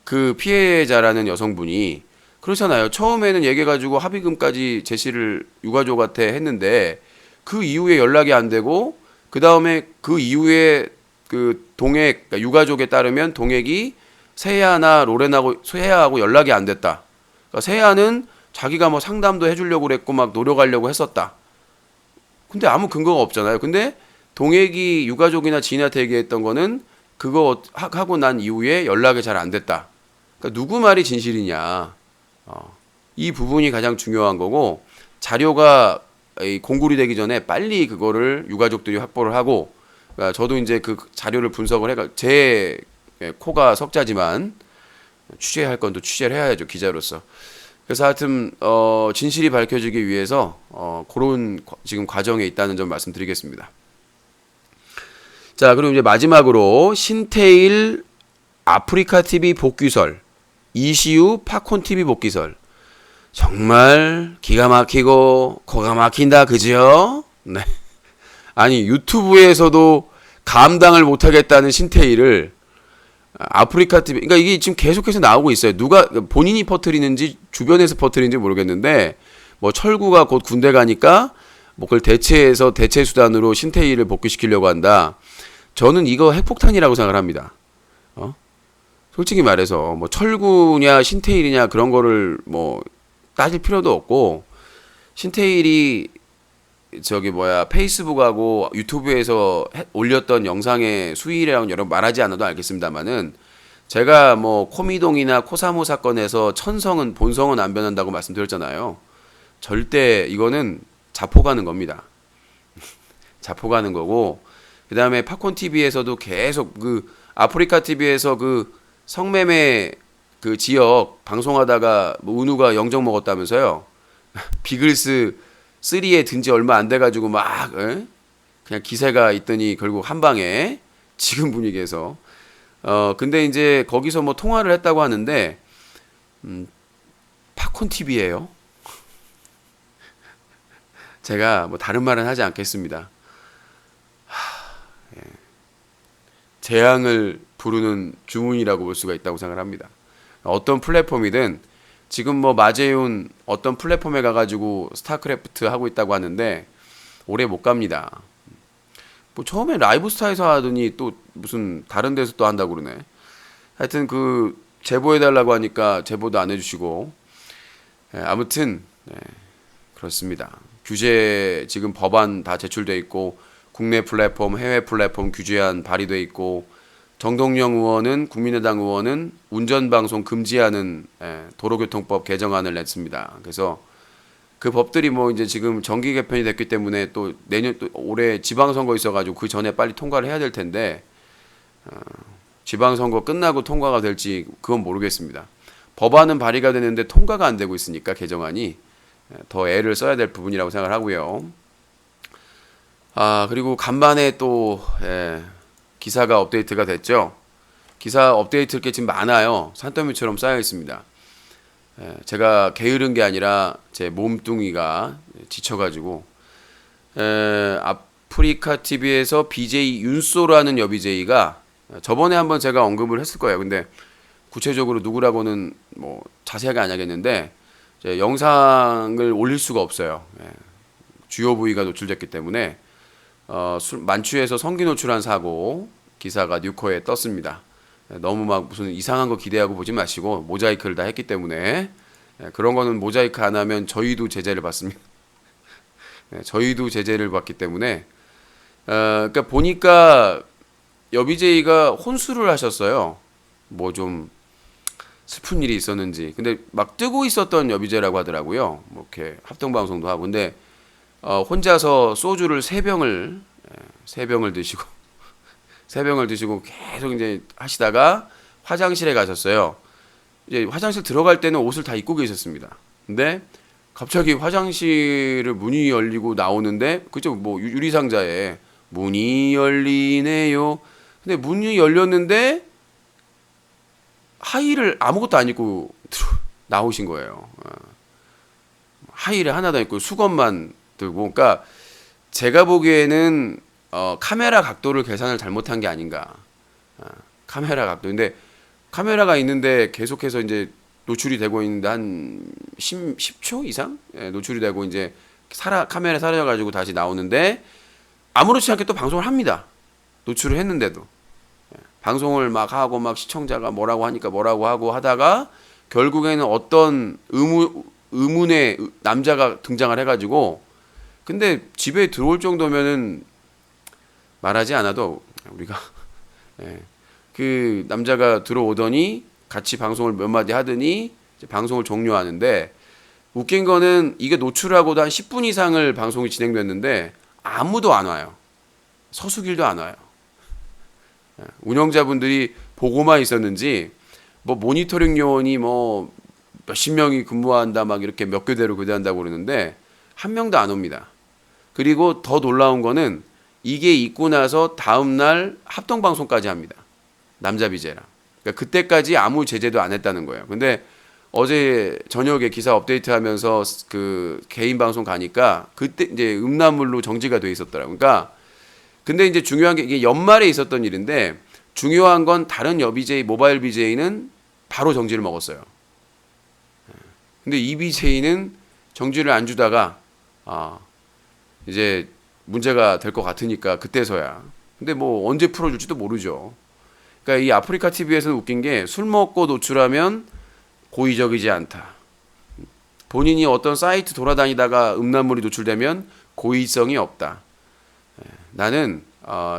그 피해자라는 여성분이 그렇잖아요. 처음에는 얘기해가지고 합의금까지 제시를 유가족한테 했는데 그 이후에 연락이 안 되고 그 다음에 그 이후에 그 동액, 그러니까 유가족에 따르면 동액이 세아나 로렌하고 세아하고 연락이 안 됐다. 그러니까 세아는 자기가 뭐 상담도 해주려고 그랬고 막 노력하려고 했었다. 근데 아무 근거가 없잖아요. 근데 동액이 유가족이나 지인한테 얘기했던 거는 그거 하고 난 이후에 연락이 잘 안 됐다. 그러니까 누구 말이 진실이냐. 이 부분이 가장 중요한 거고 자료가 공굴이 되기 전에 빨리 그거를 유가족들이 확보를 하고 그러니까 저도 이제 그 자료를 분석을 해가 제 코가 석자지만 취재할 건 또 취재를 해야죠 기자로서. 그래서 하여튼 진실이 밝혀지기 위해서 그런 지금 과정에 있다는 점 말씀드리겠습니다. 자, 그리고 이제 마지막으로 신태일 아프리카 TV 복귀설, 이시우 팝콘 TV 복귀설. 정말 기가 막히고 코가 막힌다, 그죠? 네. 아니 유튜브에서도 감당을 못하겠다는 신태일을 아프리카 TV, 그러니까 이게 지금 계속해서 나오고 있어요. 누가 본인이 퍼뜨리는지 주변에서 퍼뜨리는지 모르겠는데 뭐 철구가 곧 군대 가니까 뭐 그걸 대체해서 대체 수단으로 신태일을 복귀시키려고 한다. 저는 이거 핵폭탄이라고 생각을 합니다. 솔직히 말해서 뭐 철구냐 신태일이냐 그런 거를 뭐 따질 필요도 없고 신태일이 저기 페이스북하고 유튜브에서 올렸던 영상의 수위라고는 여러분 말하지 않아도 알겠습니다만은 제가 뭐 코미동이나 코사모 사건에서 천성은 본성은 안 변한다고 말씀드렸잖아요. 절대 이거는 자포가는 겁니다. 자포가는 거고 그 다음에 팝콘 TV에서도 계속 그 아프리카 TV에서 그 성매매 그 지역 방송하다가 뭐 은우가 영정 먹었다면서요. 비글스 3에 든 지 얼마 안 돼가지고 막 그냥 기세가 있더니 결국 한 방에 지금 분위기에서 근데 이제 거기서 뭐 통화를 했다고 하는데 팝콘 TV예요. 제가 뭐 다른 말은 하지 않겠습니다. 재앙을 부르는 주문이라고 볼 수가 있다고 생각을 합니다. 어떤 플랫폼이든 지금 뭐 마재윤 어떤 플랫폼에 가가지고 스타크래프트 하고 있다고 하는데 오래 못 갑니다. 뭐 처음에 라이브스타에서 하더니 또 무슨 다른 데서 또 한다고 그러네. 하여튼 그 제보해달라고 하니까 제보도 안 해주시고 아무튼 그렇습니다. 규제 지금 법안 다 제출돼 있고 국내 플랫폼 해외 플랫폼 규제안 발의돼 있고 정동영 의원은 국민의당 의원은 운전방송 금지하는 도로교통법 개정안을 냈습니다. 그래서 그 법들이 뭐 이제 지금 정기 개편이 됐기 때문에 또 내년 또 올해 지방선거 있어가지고 그 전에 빨리 통과를 해야 될 텐데 지방선거 끝나고 통과가 될지 그건 모르겠습니다. 법안은 발의가 되는데 통과가 안 되고 있으니까 개정안이 더 애를 써야 될 부분이라고 생각을 하고요. 그리고 간만에 또 기사가 업데이트가 됐죠. 기사 업데이트할 게 지금 많아요. 산더미처럼 쌓여 있습니다. 제가 게으른 게 아니라 제 몸뚱이가 지쳐가지고 아프리카 TV에서 BJ 윤소라는 여비 제이가 저번에 한번 제가 언급을 했을 거예요. 근데 구체적으로 누구라고는 뭐 자세하게 안 하겠는데 영상을 올릴 수가 없어요. 주요 부위가 노출됐기 때문에 만취해서 성기 노출한 사고 기사가 뉴코에 떴습니다. 너무 막 무슨 이상한 거 기대하고 보지 마시고 모자이크를 다 했기 때문에 그런 거는 모자이크 안 하면 저희도 제재를 받습니다. 저희도 제재를 받기 때문에 그러니까 보니까 여비제이가 혼수를 하셨어요. 뭐 좀 슬픈 일이 있었는지. 근데 막 뜨고 있었던 여비제라고 하더라고요. 뭐 이렇게 합동 방송도 하고. 근데 혼자서 소주를 3병을 드시고 3병을 드시고 계속 이제 하시다가 화장실에 가셨어요. 이제 화장실 들어갈 때는 옷을 다 입고 계셨습니다. 근데 갑자기 화장실을 문이 열리고 나오는데 그죠? 뭐 유리상자에 문이 열리네요. 근데 문이 열렸는데 하의를 아무것도 안 입고 나오신 거예요. 하의를 하나도 안 입고 수건만 들고. 그러니까 제가 보기에는 카메라 각도를 계산을 잘못한 게 아닌가. 카메라 각도. 근데 카메라가 있는데 계속해서 이제 노출이 되고 있는데 한 10초 이상 노출이 되고 이제 카메라 사라져가지고 다시 나오는데 아무렇지 않게 또 방송을 합니다. 노출을 했는데도 방송을 막 하고 막 시청자가 뭐라고 하니까 뭐라고 하고 하다가 결국에는 어떤 의문의 남자가 등장을 해가지고 근데 집에 들어올 정도면은 말하지 않아도 우리가 그 남자가 들어오더니 같이 방송을 몇 마디 하더니 이제 방송을 종료하는데 웃긴 거는 이게 노출하고도 한 10분 이상을 방송이 진행됐는데 아무도 안 와요. 서수길도 안 와요. 운영자분들이 보고만 있었는지 뭐 모니터링 요원이 뭐 몇십 명이 근무한다 막 이렇게 몇 교대로 교대한다고 그러는데 한 명도 안 옵니다. 그리고 더 놀라운 거는 이게 있고 나서 다음 날 합동 방송까지 합니다. 남자 BJ랑. 그러니까 그때까지 아무 제재도 안 했다는 거예요. 근데 어제 저녁에 기사 업데이트하면서 그 개인 방송 가니까 그때 이제 음란물로 정지가 돼 있었더라고요. 그러니까 근데 이제 중요한 게 이게 연말에 있었던 일인데 중요한 건 다른 BJ 모바일 BJ는 바로 정지를 먹었어요. 근데 이 BJ는 정지를 안 주다가 이제 문제가 될 것 같으니까 그때서야. 근데 뭐 언제 풀어줄지도 모르죠. 그러니까 이 아프리카 TV에서는 웃긴 게 술 먹고 노출하면 고의적이지 않다. 본인이 어떤 사이트 돌아다니다가 음란물이 노출되면 고의성이 없다. 나는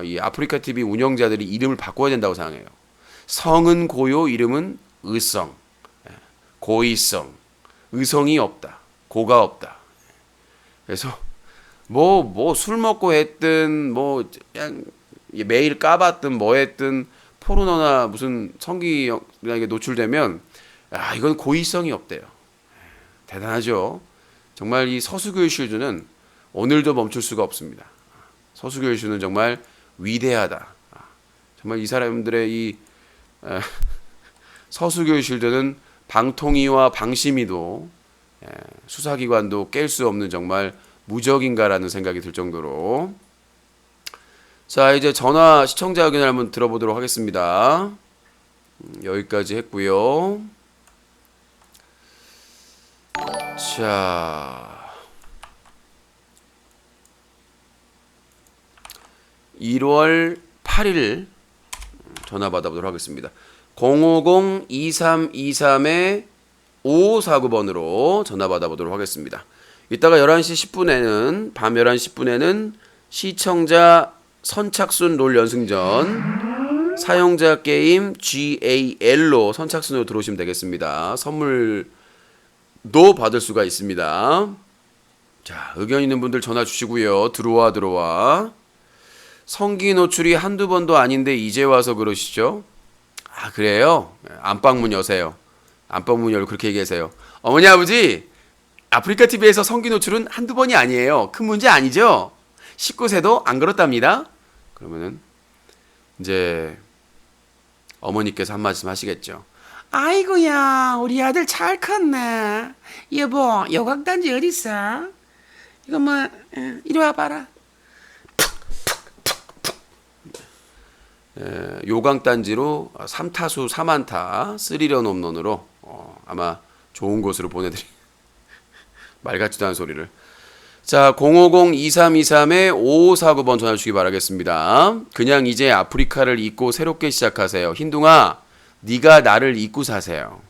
이 아프리카 TV 운영자들이 이름을 바꿔야 된다고 생각해요. 성은 고요, 이름은 의성, 고의성, 의성이 없다, 고가 없다. 그래서 뭐 술 먹고 했든 뭐 그냥 매일 까봤든 뭐 했든 포르노나 무슨 성기에 노출되면 이건 고의성이 없대요. 대단하죠. 정말 이 서수교 쉴드는 오늘도 멈출 수가 없습니다. 서수교 쉴드는 정말 위대하다. 정말 이 사람들의 이 서수교 쉴드는 방통위와 방심위도 수사기관도 깰 수 없는 정말 무적인가라는 생각이 들 정도로. 자, 이제 전화 시청자 의견을 한번 들어보도록 하겠습니다. 여기까지 했고요. 자, 1월 8일 전화 받아보도록 하겠습니다. 050-2323-5549번으로 전화 받아보도록 하겠습니다. 이따가 11시 10분에는 밤 11시 10분에는 시청자 선착순 롤 연승전 사용자 게임 GAL로 선착순으로 들어오시면 되겠습니다. 선물도 받을 수가 있습니다. 자, 의견 있는 분들 전화 주시고요. 들어와. 성기 노출이 한두 번도 아닌데 이제 와서 그러시죠? 그래요? 안방문 여세요. 안방문 열고 그렇게 얘기하세요. 어머니 아버지, 아프리카 TV에서 성기 노출은 한두 번이 아니에요. 큰 문제 아니죠? 19세도 안 그렇답니다. 그러면은 이제 어머니께서 한 말씀 하시겠죠. 아이고야, 우리 아들 잘 컸네. 여보, 요각단지 어딨어? 이거 뭐 이리 와봐라. 요강단지로 3타수 3안타 3런 홈런으로 아마 좋은 곳으로 보내드리 말 같지도 않은 소리를. 자, 050-2323-5549번 전화 주시기 바라겠습니다. 그냥 이제 아프리카를 잊고 새롭게 시작하세요. 흰둥아, 네가 나를 잊고 사세요.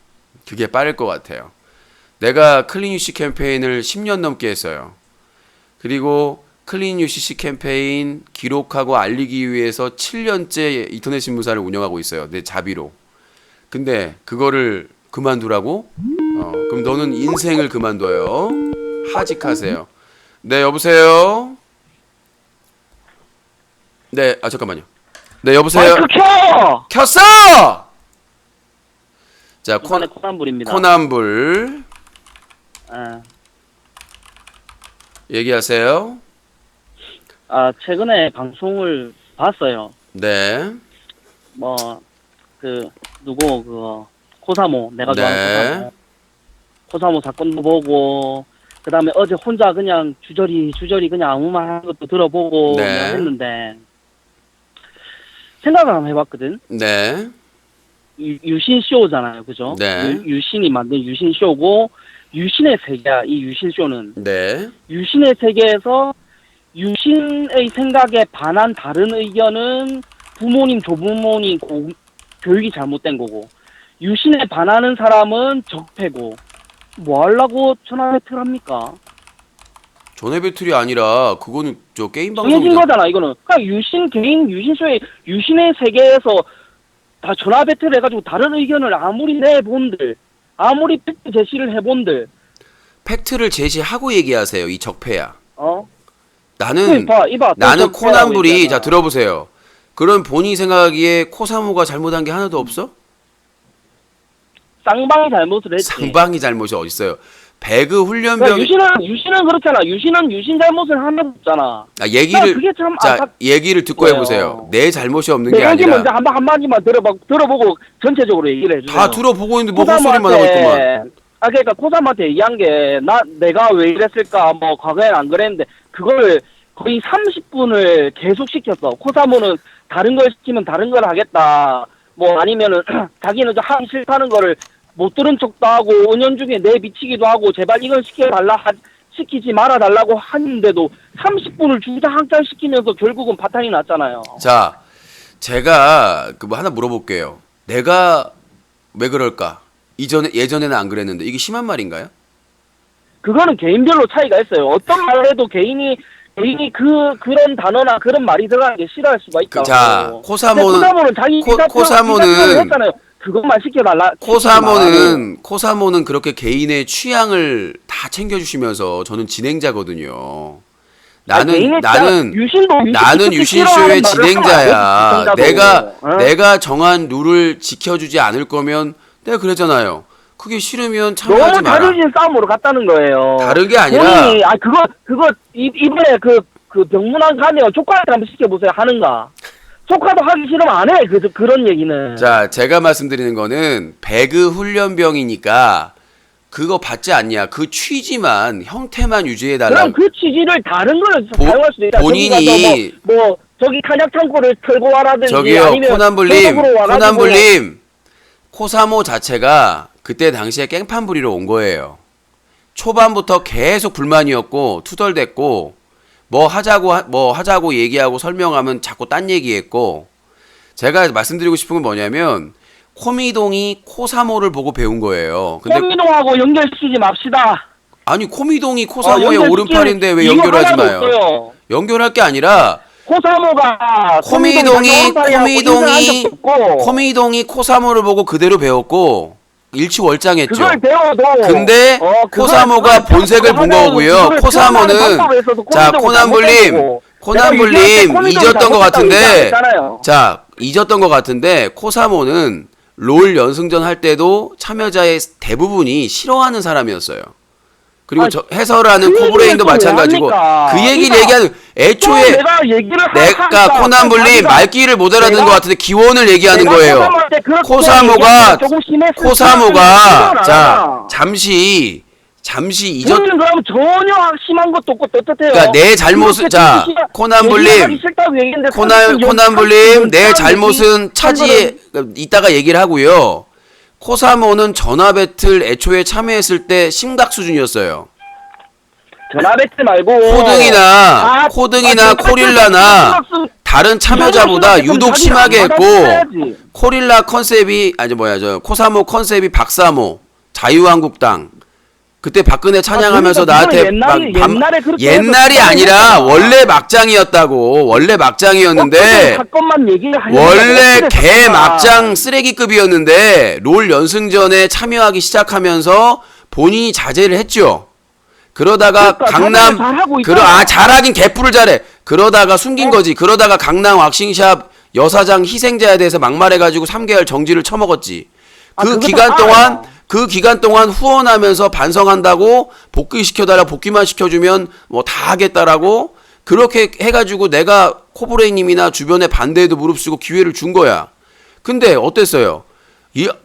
그게 빠를 것 같아요. 내가 클린 UC 캠페인을 10년 넘게 했어요. 그리고 클린 UCC 캠페인 기록하고 알리기 위해서 7년째 인터넷 신문사를 운영하고 있어요. 내 자비로. 근데 그거를 그만두라고? 그럼 너는 인생을 그만둬요. 하직하세요. 네, 여보세요? 네, 잠깐만요. 네, 여보세요? 마이크 켜! 켰어! 자, 이번에 코난불입니다. 코난불. 예. 얘기하세요. 최근에 방송을 봤어요. 네. 누구 코사모 내가 네. 좋아하는 코사모 사건도 보고 그다음에 어제 혼자 그냥 주저리 그냥 아무 말 하는 것도 들어보고 네. 그냥 했는데 생각을 한번 해봤거든. 네. 유신 쇼잖아요, 그죠? 네. 유신이 만든 유신 쇼고 유신의 세계야. 이 유신 쇼는 네. 유신의 세계에서 유신의 생각에 반한 다른 의견은 부모님, 조부모님 교육이 잘못된 거고 유신에 반하는 사람은 적폐고 뭐 하려고 전화 배틀 합니까? 전화 배틀이 아니라 그거는 저 게임 정해진 방송이잖아. 거잖아 이거는. 그러니까 유신 개인 유신 쇼에 유신의 세계에서 다 전화 배틀 해가지고 다른 의견을 아무리 내본들 아무리 팩트 제시를 해본들 팩트를 제시하고 얘기하세요. 이 적폐야. 나는 이봐 나는 코난불이 자 들어보세요. 그런 본인이 생각하기에 코사모가 잘못한 게 하나도 없어? 쌍방이 잘못을 했지. 상방이 잘못이 어딨어요? 배그 훈련병 그러니까 유신은 그렇잖아. 유신은 유신 잘못을 하나도 없잖아. 얘기를 그게 참 자 얘기를 듣고 뭐예요? 해보세요. 내 잘못이 없는 내 게 얘기 아니라 먼저 한마디만 들어보고 전체적으로 얘기를 해주세요. 다 들어보고 있는데 뭐 헛소리만 하고 있구만. 그러니까 코사모한테 얘기한 게 내가 왜 이랬을까 뭐 과거엔 안 그랬는데 그걸 거의 30분을 계속 시켰어. 코사모는 다른 걸 시키면 다른 걸 하겠다. 뭐 아니면은 자기는 하기 싫다는 거를 못 들은 척도 하고 은연중에 내비치기도 하고 제발 이걸 시키지 말아달라고 하는데도 30분을 주장항장 시키면서 결국은 바탕이 났잖아요. 자, 제가 뭐 하나 물어볼게요. 내가 왜 그럴까? 예전에는 안 그랬는데 이게 심한 말인가요? 그거는 개인별로 차이가 있어요. 어떤 말을 해도 개인이 그런 단어나 그런 말이 들어가는 게 싫어할 수가 있다고. 자, 코사모는 자기 코사모는 했잖아요. 그것만 시켜달라. 코사모는 그렇게 개인의 취향을 다 챙겨주시면서 저는 진행자거든요. 나는 유신쇼의 진행자야. 내가 정한 룰을 지켜주지 않을 거면 내가 그랬잖아요. 그게 싫으면 참여하지 너무 마라. 다르진 싸움으로 갔다는 거예요. 다른 게 아니라 본인이 그거 이번에 그 병문안 가면 조카한테 한번 시켜보세요. 하는가? 조카도 하기 싫으면 안 해. 그런 얘기는. 자, 제가 말씀드리는 거는 배그 훈련병이니까 그거 받지 않냐. 그 취지만 형태만 유지해달라. 그럼 그 취지를 다른 걸 사용할 수도 있다. 본인이 저기 탄약 창고를 털고 와라든지 저기요, 아니면 코난불님 코사모 자체가 그때 당시에 깽판 부리러 온 거예요. 초반부터 계속 불만이었고 투덜댔고 뭐 하자고 얘기하고 설명하면 자꾸 딴 얘기했고 제가 말씀드리고 싶은 건 뭐냐면 코미동이 코사모를 보고 배운 거예요. 근데 코미동하고 연결시키지 맙시다. 아니 코미동이 코사모의 오른팔인데 왜 연결하지 마요? 연결할 게 아니라 코미동이 코사모를 보고 그대로 배웠고 일치월장했죠. 그걸 배워도 근데 코사모가 본색을 본 거고요. 코사모는 자 코난불님 잊었던 것 같은데 잊었던 것 같은데 코사모는 롤 연승전 할 때도 참여자의 대부분이 싫어하는 사람이었어요. 그리고 해설하는 코브레인도 마찬가지고 그 얘기를 얘기하는 애초에 내가 코난불님 말귀를 못 알아듣는 것 같은데 기원을 얘기하는 거예요. 코사모가 자 잠시 잊었. 그럼 전혀 심한 것도 없고 떳떳해요. 그러니까 내 잘못은 자 코난불님 내 잘못은 이따가 얘기를 하고요. 코사모는 전화 배틀 애초에 참여했을 때 심각 수준이었어요. 전화 배틀 말고 코등이나 코릴라나 다른 참여자보다 유독 심하게 했고 코릴라 컨셉이 코사모 컨셉이 박사모 자유한국당 그때 박근혜 찬양하면서 나한테 옛날이 아니라 원래 막장이었다고. 원래 막장이었는데 원래 개 막장 쓰레기급이었는데 롤 연승전에 참여하기 시작하면서 본인이 자제를 했죠. 그러다가 강남 잘하긴 개뿔을 잘해. 그러다가 숨긴 거지. 그러다가 강남 왁싱샵 여사장 희생자에 대해서 막말해가지고 3개월 정지를 쳐먹었지. 그 기간 동안 후원하면서 반성한다고 복귀만 시켜주면 뭐 다 하겠다라고 그렇게 해가지고 내가 코브레이님이나 주변에 반대에도 무릅쓰고 기회를 준 거야. 근데 어땠어요?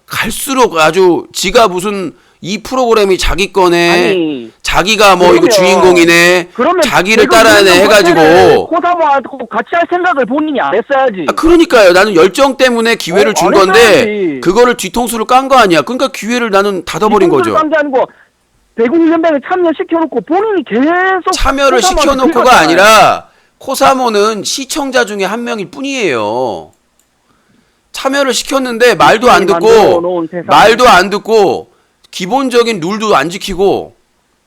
갈수록 아주 지가 무슨 이 프로그램이 자기 거네, 아니, 자기가 뭐 이거 그러면- 주인공이네, 그러면 자기를 배구 따라내 훈련 해가지고. 코사모하고 같이 할 생각을 본인이 안 했어야지. 그러니까요. 나는 열정 때문에 기회를 준 안 건데 했어야지. 그거를 뒤통수를 깐 거 아니야. 그러니까 기회를 나는 닫아버린 거죠. 딴게 아니고 배구 훈련병에 참여시켜놓고 본인이 계속 참여를 코사모한테 시켜놓고가 긁었잖아요. 아니라 코사모는 시청자 중에 한 명일 뿐이에요. 참여를 시켰는데 말도 안 만들어 듣고 놓은 세상에. 말도 안 듣고 기본적인 룰도 안 지키고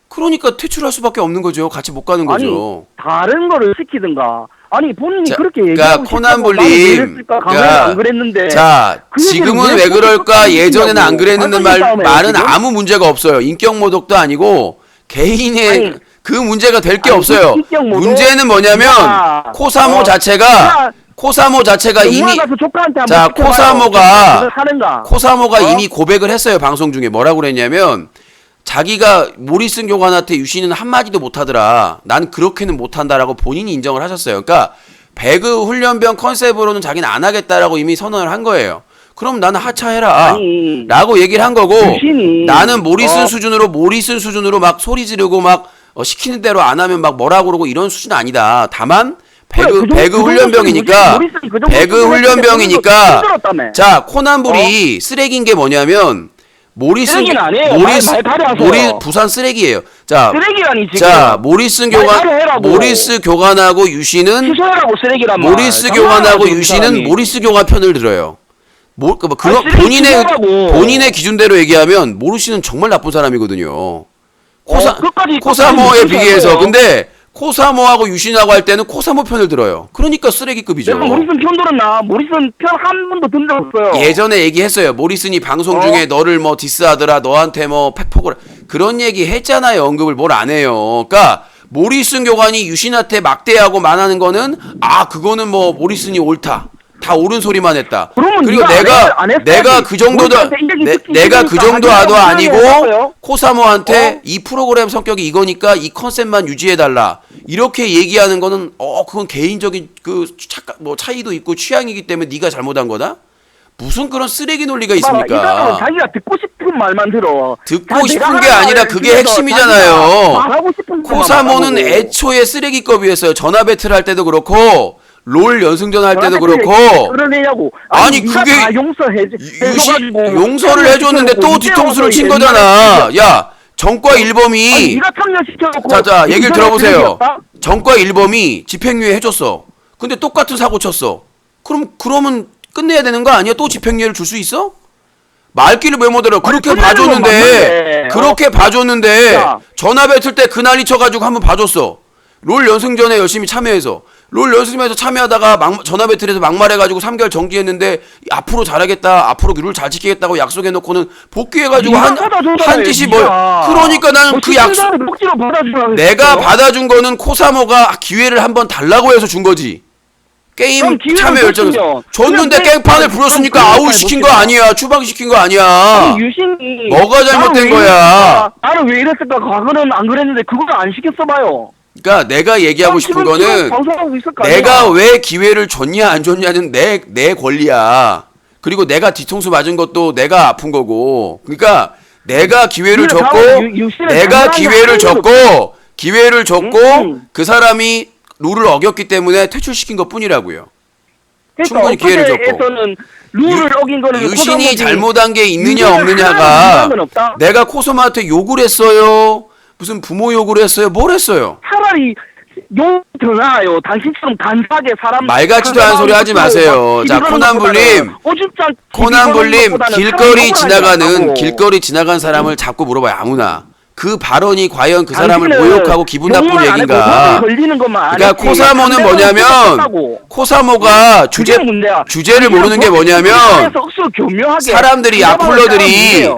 그러니까 퇴출할 수밖에 없는 거죠. 같이 못 가는 거죠. 아니 다른 거를 시키든가. 아니 본인이 자, 그렇게 그러니까 얘기하고 코난볼님, 나는 왜 이랬을까? 강호는 그러니까 안 그랬는데. 자, 그 얘기를 지금은 왜 왜 그럴까? 계속 예전에는 안 하냐고. 그랬는데 싸움이에요, 말은 지금? 아무 문제가 없어요. 인격 모독도 아니고 개인의 아니, 그 문제가 될 게 아니, 없어요. 인격 모독? 문제는 뭐냐면 야, 코사모 자체가 이미 영화 가서 조카한테 자, 한번 시켜봐요. 코사모가 그걸 하는가? 코사모가 어? 이미 고백을 했어요. 방송 중에 뭐라고 그랬냐면 자기가 모리슨 교관한테 유신은 한마디도 못하더라. 난 그렇게는 못한다라고 본인이 인정을 하셨어요. 그러니까 배그 훈련병 컨셉으로는 자기는 안 하겠다라고 이미 선언을 한 거예요. 그럼 나는 하차해라 아니, 라고 얘기를 한 거고 유신이, 나는 모리슨 수준으로 막 소리 지르고 막 시키는 대로 안 하면 막 뭐라 그러고 이런 수준 아니다. 다만 배그 그래, 그 정도 훈련병이니까 모리슨이 그 정도 배그 수준으로 훈련병이니까 힘들었다며. 자 코난불이 쓰레기인 게 뭐냐면 모리슨 쓰레기는 아니에요. 말 가려하세요. 부산 쓰레기예요. 자, 쓰레기라니 지금. 자 모리슨 말 교관 가려해라고. 모리스 교관하고 유신은 취소해라고 쓰레기란 말. 모리스 교관하고 장난하고 유신은 사람이. 모리스 교관 편을 들어요. 그런 쓰레기 취소하라고. 본인의 기준대로 얘기하면 모리스는 정말 나쁜 사람이거든요. 끝까지 코사모에 끝까지 비교해서 무시하고요. 근데 코사모하고 유신하고 할 때는 코사모 편을 들어요. 그러니까 쓰레기급이죠. 내가 모리슨 편 들었나? 모리슨 편 한 번도 든 적 없어요. 예전에 얘기했어요. 모리슨이 방송 중에 너를 뭐 디스하더라, 너한테 뭐 팩폭을 그런 얘기 했잖아요. 언급을 뭘 안 해요. 그러니까 모리슨 교관이 유신한테 막대하고 만하는 거는 그거는 뭐 모리슨이 옳다. 다 옳은 소리만 했다. 그러면 그리고 네가 안 했어야지. 내가 그 정도도 모리슨한테 인정이 듣기 내가 그 싫으니까 정도도 하지 아니고 말라고 했어요? 코사모한테 이 프로그램 성격이 이거니까 이 컨셉만 유지해 달라. 이렇게 얘기하는 거는 그건 개인적인 차이도 있고 취향이기 때문에 네가 잘못한 거다. 무슨 그런 쓰레기 논리가 이 사람은 있습니까? 자기가 듣고 싶은 말만 들어. 듣고 자, 싶은 내가 게 하는 아니라 말 그게 중에서 핵심이잖아요. 자기가 말하고 싶은 것만 코사모는 말하고. 애초에 쓰레기급이었어요. 전화 배틀 할 때도 그렇고 롤 연승전 할 때도 저한테 그렇고 그러냐고. 아니, 네가 그게 다 용서를 해줬는데 또 뒤통수를 친 거잖아. 야 정과 일범이 네가 참여시켜놓고. 자 얘기를 들어보세요. 쓰레기였다? 정과 일범이 집행유예 해줬어. 근데 똑같은 사고 쳤어. 그러면 끝내야 되는 거 아니야? 또 집행유예를 줄 수 있어? 말귀를 왜 못 알아? 그렇게 끝내는 건 봐줬는데 맞는데. 봐줬는데 야. 전화 배틀 때 그 난리 쳐가지고 한번 봐줬어. 롤 연승전에 열심히 참여해서 롤 연승전에서 참여하다가 전화 배틀에서 막말해가지고 3개월 정지했는데 앞으로 잘하겠다, 앞으로 룰 잘 지키겠다고 약속해놓고는 복귀해가지고 네가 받아줬잖아요, 한 짓이 뭐 네가. 그러니까 나는 그 약속 억지로 받아주라고 내가 했어. 받아준 거는 코사모가 기회를 한번 달라고 해서 준 거지. 게임 그럼 기회를 참여 열정에서 줬으면. 줬는데 그냥 깽판을 그럼 불었으니까 그럼 아웃 시킨 거 못했어. 아니야. 추방시킨 거 아니야. 아니, 유신이 뭐가 잘못된 나는 왜 거야? 이랬을까? 나는 왜 이랬을까? 과거는 안 그랬는데 그걸 안 시켰어 봐요. 그러니까 내가 얘기하고 싶은 지금 거는 방송하고 있을 거 내가 아니야. 왜 기회를 줬냐 안 줬냐는 내 권리야. 그리고 내가 뒤통수 맞은 것도 내가 아픈 거고. 그러니까 내가 기회를 그래, 줬고 다음에 유신을 내가 장난하는 기회를 줬고 응. 그 사람이 룰을 어겼기 때문에 퇴출시킨 것뿐이라고요. 그러니까 충분히 기회를 줬고. 에서는 룰을 어긴 거는 유신이 코사모지. 잘못한 게 있느냐 유신을 없느냐가 하나도 건 없다? 내가 코소마한테 욕을 했어요. 무슨 부모 욕을 했어요. 뭘 했어요? 차라리 욕더 나아요. 당신처럼 간사하게 사람 말 같지도 않은 소리 하지 마세요. 자, 코난불님, 길거리 지나간 사람을 자꾸 물어봐요. 아무나. 그 발언이 과연 그 사람을 모욕하고 기분 나쁜 얘기인가? 그러니까 코사모는 뭐냐면 코사모가 주제를 모르는 게 뭐냐면 사람들이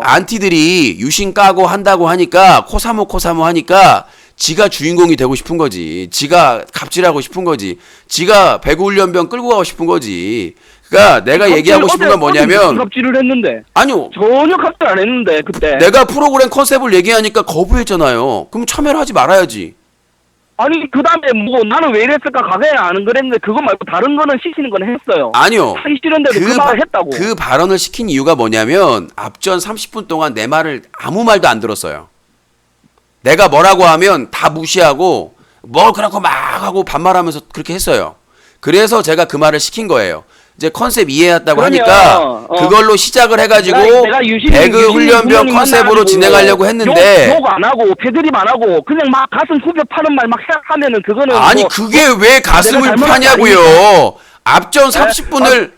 안티들이 유신 까고 한다고 하니까 코사모 하니까 지가 주인공이 되고 싶은 거지. 지가 갑질하고 싶은 거지. 지가 배구훈련병 끌고 가고 싶은 거지. 그러니까 내가 얘기하고 싶은 건 뭐냐면 갑질을 했는데 아니요. 전혀 갑질 안 했는데 그때 내가 프로그램 컨셉을 얘기하니까 거부했잖아요. 그럼 참여를 하지 말아야지. 아니 그 다음에 뭐 나는 왜 이랬을까 과거에는 안 그랬는데 그거 말고 다른 거는 시키는 건 했어요. 아니요. 하기 싫은데도 그 말을 했다고. 그 발언을 시킨 이유가 뭐냐면 앞전 30분 동안 내 말을 아무 말도 안 들었어요. 내가 뭐라고 하면 다 무시하고 뭐 그렇고 막 하고 반말하면서 그렇게 했어요. 그래서 제가 그 말을 시킨 거예요. 이제 컨셉 이해했다고 그러면, 하니까 그걸로 시작을 해가지고 내가 배그 훈련병 컨셉으로 진행하려고 했는데 욕 안 하고 패드립 안 하고 그냥 막 가슴 후벼 파는 말 막 하면은 그거는 아니 뭐 그게 왜 가슴을 내가 파냐고요. 앞전 30분을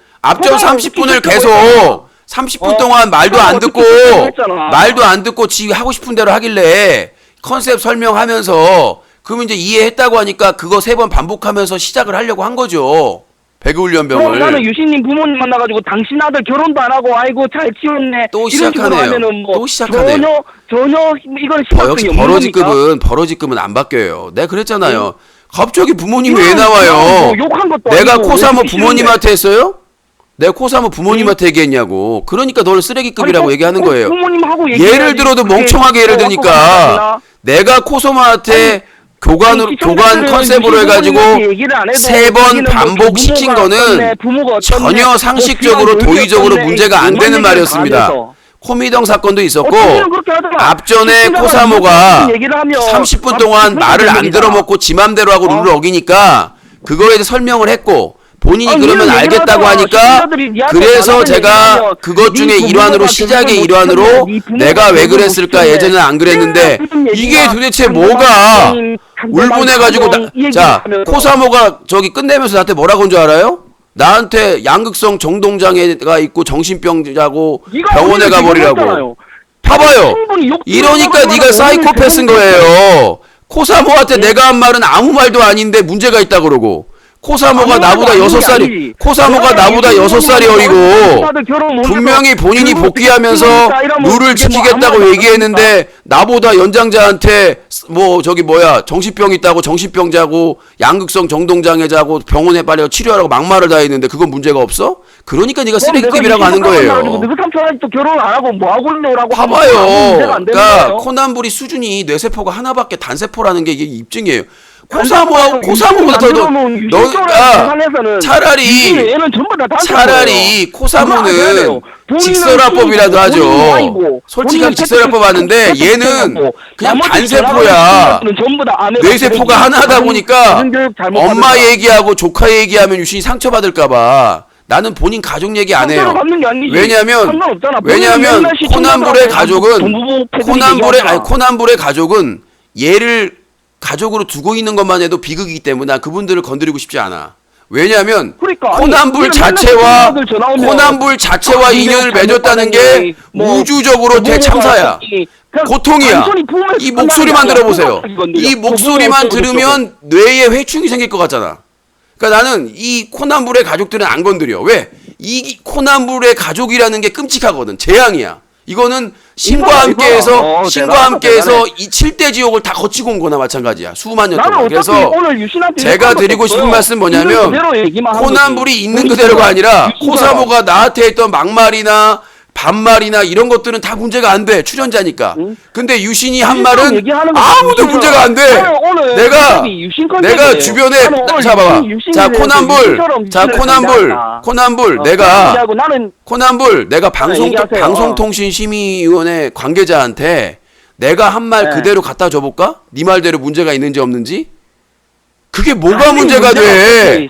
계속 30분 동안 말도 안 듣고 말도 안 듣고 지 하고 싶은 대로 하길래 컨셉 설명하면서 그러면 이제 이해했다고 하니까 그거 3번 반복하면서 시작을 하려고 한 거죠. 배그 훈련병을. 나는 유신님 부모님 만나가지고 당신 아들 결혼도 안 하고 아이고 잘 키웠네 또 이런 식으로 시작하네요. 하면은 뭐 또 시작하네요. 전혀 이건 역시 심각성이 없는 겁니까? 버러지급은 안 바뀌어요. 내가 그랬잖아요. 갑자기 부모님이 이건 왜 나와요? 뭐 욕한 것도 내가 아니고 코사모 왜 부모님한테 했어요? 내가 코사모 부모님한테 얘기했냐고. 그러니까 너를 쓰레기급이라고 아니, 얘기하는 거예요. 부모님하고 예를 얘기해야지. 들어도 그게 멍청하게 예를 뭐 드니까 갖고 내가 코사모한테 교관 시청자들은 컨셉으로 해가지고 부모님한테 얘기를 안 해도 3번 자기는 뭐 반복시킨 부모가 거는 어떻네, 부모가 어떻네, 전혀 뭐 상식적으로 귀한 도의적으로 어떻네, 문제가 안 이런 되는 얘기를 말이었습니다. 다 하면서. 코미덩 사건도 있었고 어떻게든 그렇게 하더라. 앞전에 시청자가 코사모가 무슨 얘기를 하면 30분 동안 말을 안 들어먹고 지 맘대로 하고 룰을 어기니까 그거에 대해 설명을 했고 본인이 아니, 그러면 이런 얘기를 알겠다고 하잖아. 하니까 시청자들이 니한테 그래서 말하는 제가 얘기하면 그것 중에 네 일환으로 부모가 시작의 결혼을 일환으로 못했네. 네 부모가 내가 왜 결혼을 그랬을까 못했네. 예전에는 안 그랬는데 무슨 얘기가 이게 도대체 상대방 뭐가 상대방 울분해가지고 상대방 이 얘기를 자 하면서. 코사모가 저기 끝내면서 나한테 뭐라고 한 줄 알아요? 나한테 양극성 정동장애가 있고 정신병자고 네가 병원에 오늘 가버리라고. 얘기했잖아요. 봐봐요. 충분히 욕 이러니까 들어가는 네가 거는 사이코패스인 오늘 거예요. 코사모한테 내가 한 말은 아무 말도 아닌데 문제가 있다 그러고. 코사모가 아무 나보다 말도 6살이 아니지. 코사모가 내가 나보다 유신님 6살이 부모님 어리고 다들 결혼 못 분명히 해서 본인이 그리고 복귀하면서 그러니까 이러면 룰을 이게 뭐 아무 지키겠다고 말도 얘기했는데 나보다 연장자한테 뭐 저기 뭐야 정신병 있다고 정신병자고 양극성 정동장애자고 병원에 빨리 치료하라고 막말을 다 했는데 그건 문제가 없어? 그러니까 네가 쓰레기급이라고 하는 거예요. 너그 삼촌 아직도 결혼 안 하고 뭐 하고 있노라고 봐봐요. 문제가 안 되는 그러니까 거예요. 코난불이 수준이 뇌세포가 하나밖에 단세포라는 게 이게 입증이에요. 코사모하고 코사모보다 차라리 코사모는 직설화법이라도 하죠. 솔직하게 직설화법 하는데 얘는 그냥 단세포야. 뇌세포가 하나다 보니까 엄마 얘기하고 조카 얘기하면 유신이 상처받을까봐 나는 본인 가족 얘기 안 해요. 왜냐하면 코난불의 가족은 얘를 가족으로 두고 있는 것만 해도 비극이기 때문에 난 그분들을 건드리고 싶지 않아. 왜냐하면 그러니까, 코난불 자체와 인연을 맺었다는 게 우주적으로 대참사야. 고통이야. 이 목소리만 들어보세요. 이 목소리만 들으면 뇌에 회충이 생길 것 같잖아. 그러니까 나는 이 코난불의 가족들은 안 건드려. 왜? 이 코난불의 가족이라는 게 끔찍하거든. 재앙이야. 이거는 신과 함께해서 이 7대 지옥을 다 거치고 온 거나 마찬가지야. 수만 년 동안. 그래서 제가 드리고 싶은 말씀 뭐냐면 코난불이 있는 그대로가 아니라 코사모가 나한테 했던 막말이나 반말이나 이런 것들은 다 문제가 안 돼. 출연자니까. 근데 유신이 한 말은 아무도 문제가 안 돼. 내가 주변에 자 봐봐. 자 코난불 내가 방송통신심의위원회 관계자한테 내가 한 말 그대로 갖다 줘볼까? 네 말대로 문제가 있는지 없는지? 그게 뭐가 문제가 돼?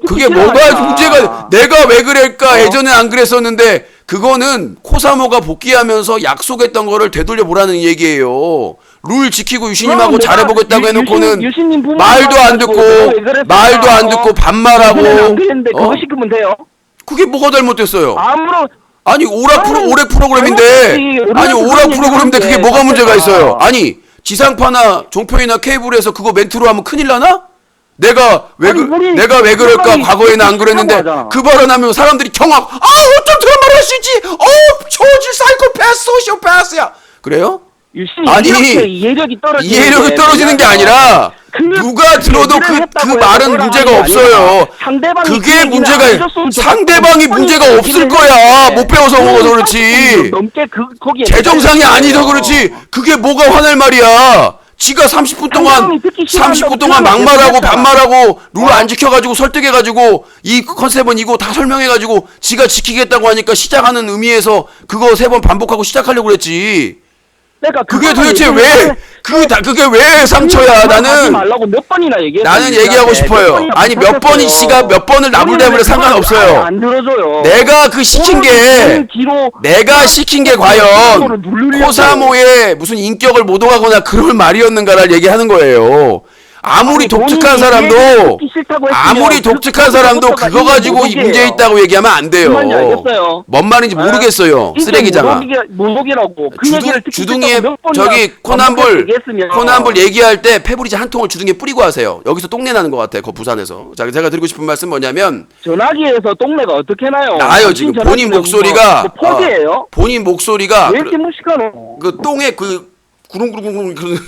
그게 뭐가 문제가 내가 왜 그럴까? 예전에 안 그랬었는데 그거는 코사모가 복귀하면서 약속했던 거를 되돌려 보라는 얘기예요. 룰 지키고 유신님하고 잘해보겠다고 해놓고는 말도 안 듣고 반말하고 그거 시키면 돼요. 그게 뭐가 잘못됐어요? 아무런 아니 오락 프로그램인데 그게 뭐가 문제가 있어요? 아니 지상파나 종편이나 케이블에서 그거 멘트로 하면 큰일 나나? 내가 왜 그럴까? 과거에는 안 그랬는데 그 발언하면 사람들이 경악. 어쩜 그런 말을 할 수 있지? 저질 사이코패스 소시오패스야. 그래요? 아니 이해력이 떨어지는 게 아니라 누가 들어도 그 말은 문제가 없어요. 그게 문제가 상대방이 문제가 없을 거야. 못 배워서 그렇지. 재정상이 아니서 그렇지. 그게 뭐가 화날 말이야. 지가 30분 동안 상대방이 듣기 싫어한다고 30분 동안 그러면 막말하고 되겠잖아. 반말하고 룰 안 지켜가지고 설득해가지고 이 컨셉은 이거 다 설명해가지고 지가 지키겠다고 하니까 시작하는 의미에서 그거 3번 반복하고 시작하려고 그랬지. 그러니까 그게 그거는 도대체 얘기를 왜 해. 그게 왜 상처야? 하지 나는 말라고 몇 번이나 얘기했어. 나는 얘기하고 싶어요. 아니 몇 번이 씨가 몇 번을 나불대면 상관없어요. 안 들어줘요. 내가 그 시킨 게 내가 시킨 게 과연 코사모의 무슨 인격을 모독하거나 그럴 말이었는가를 얘기하는 거예요. 아무리 독특한 사람도 아무리 독특한 사람도 그거 가지고 이 문제 있다고 얘기하면 안 돼요. 무슨 말인지 알겠어요. 뭔 말인지 모르겠어요. 쓰레기장아. 모독이라고. 그 얘기를 듣기 주둥이에 싫다고 몇 번이나 저기 반복해서 얘기했으면. 코난불 얘기할 때 페브리즈 한 통을 주둥이에 뿌리고 하세요. 여기서 똥내 나는 것 같아. 그 부산에서. 자, 제가 드리고 싶은 말씀 뭐냐면 전화기에서 똥내가 어떻게 나요? 나요 지금 본인 목소리가 뭐 포기예요? 본인 목소리가 왜 이렇게 무식하노? 그 똥에 그 구릉구릉구릉 그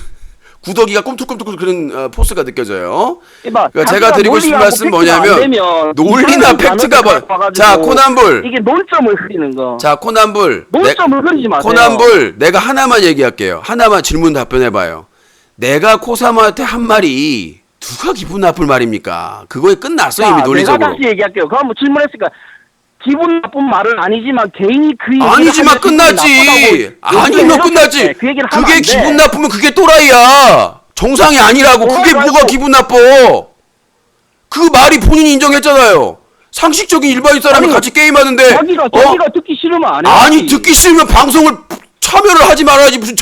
구더기가 꿈틀꿈틀 그런 포스가 느껴져요. 이봐, 그러니까 제가 드리고 싶은 말씀 뭐냐면 논리나 팩트가 뭐. 자, 코난불. 이게 논점을 흐리는 거. 자, 코난불. 논점을 흐리지 마세요. 코난불. 내가 하나만 얘기할게요. 하나만 질문 답변해봐요. 내가 코사모한테 한 말이 누가 기분 나쁠 말입니까? 그거에 끝났어 자, 이미 논리적으로. 내가 다시 얘기할게요. 그럼 뭐 질문했으니까 기분 나쁜 말은 아니지만 개인이 그 얘기를 아니지만 하면 기분이 끝났지. 나쁘다고 아니면 얘기를 끝났지. 해줬대. 그 얘기를 하면 그게 안 돼. 기분 나쁘면 그게 또라이야. 정상이 아니라고. 그게 뭐가 뭐가 있고. 기분 나빠? 그 말이 본인이 인정했잖아요. 상식적인 일반인 사람이 아니, 같이 게임하는데 자기가 듣기 싫으면 안 해. 아니 듣기 싫으면 방송을 참여를 하지 말아야지. 무슨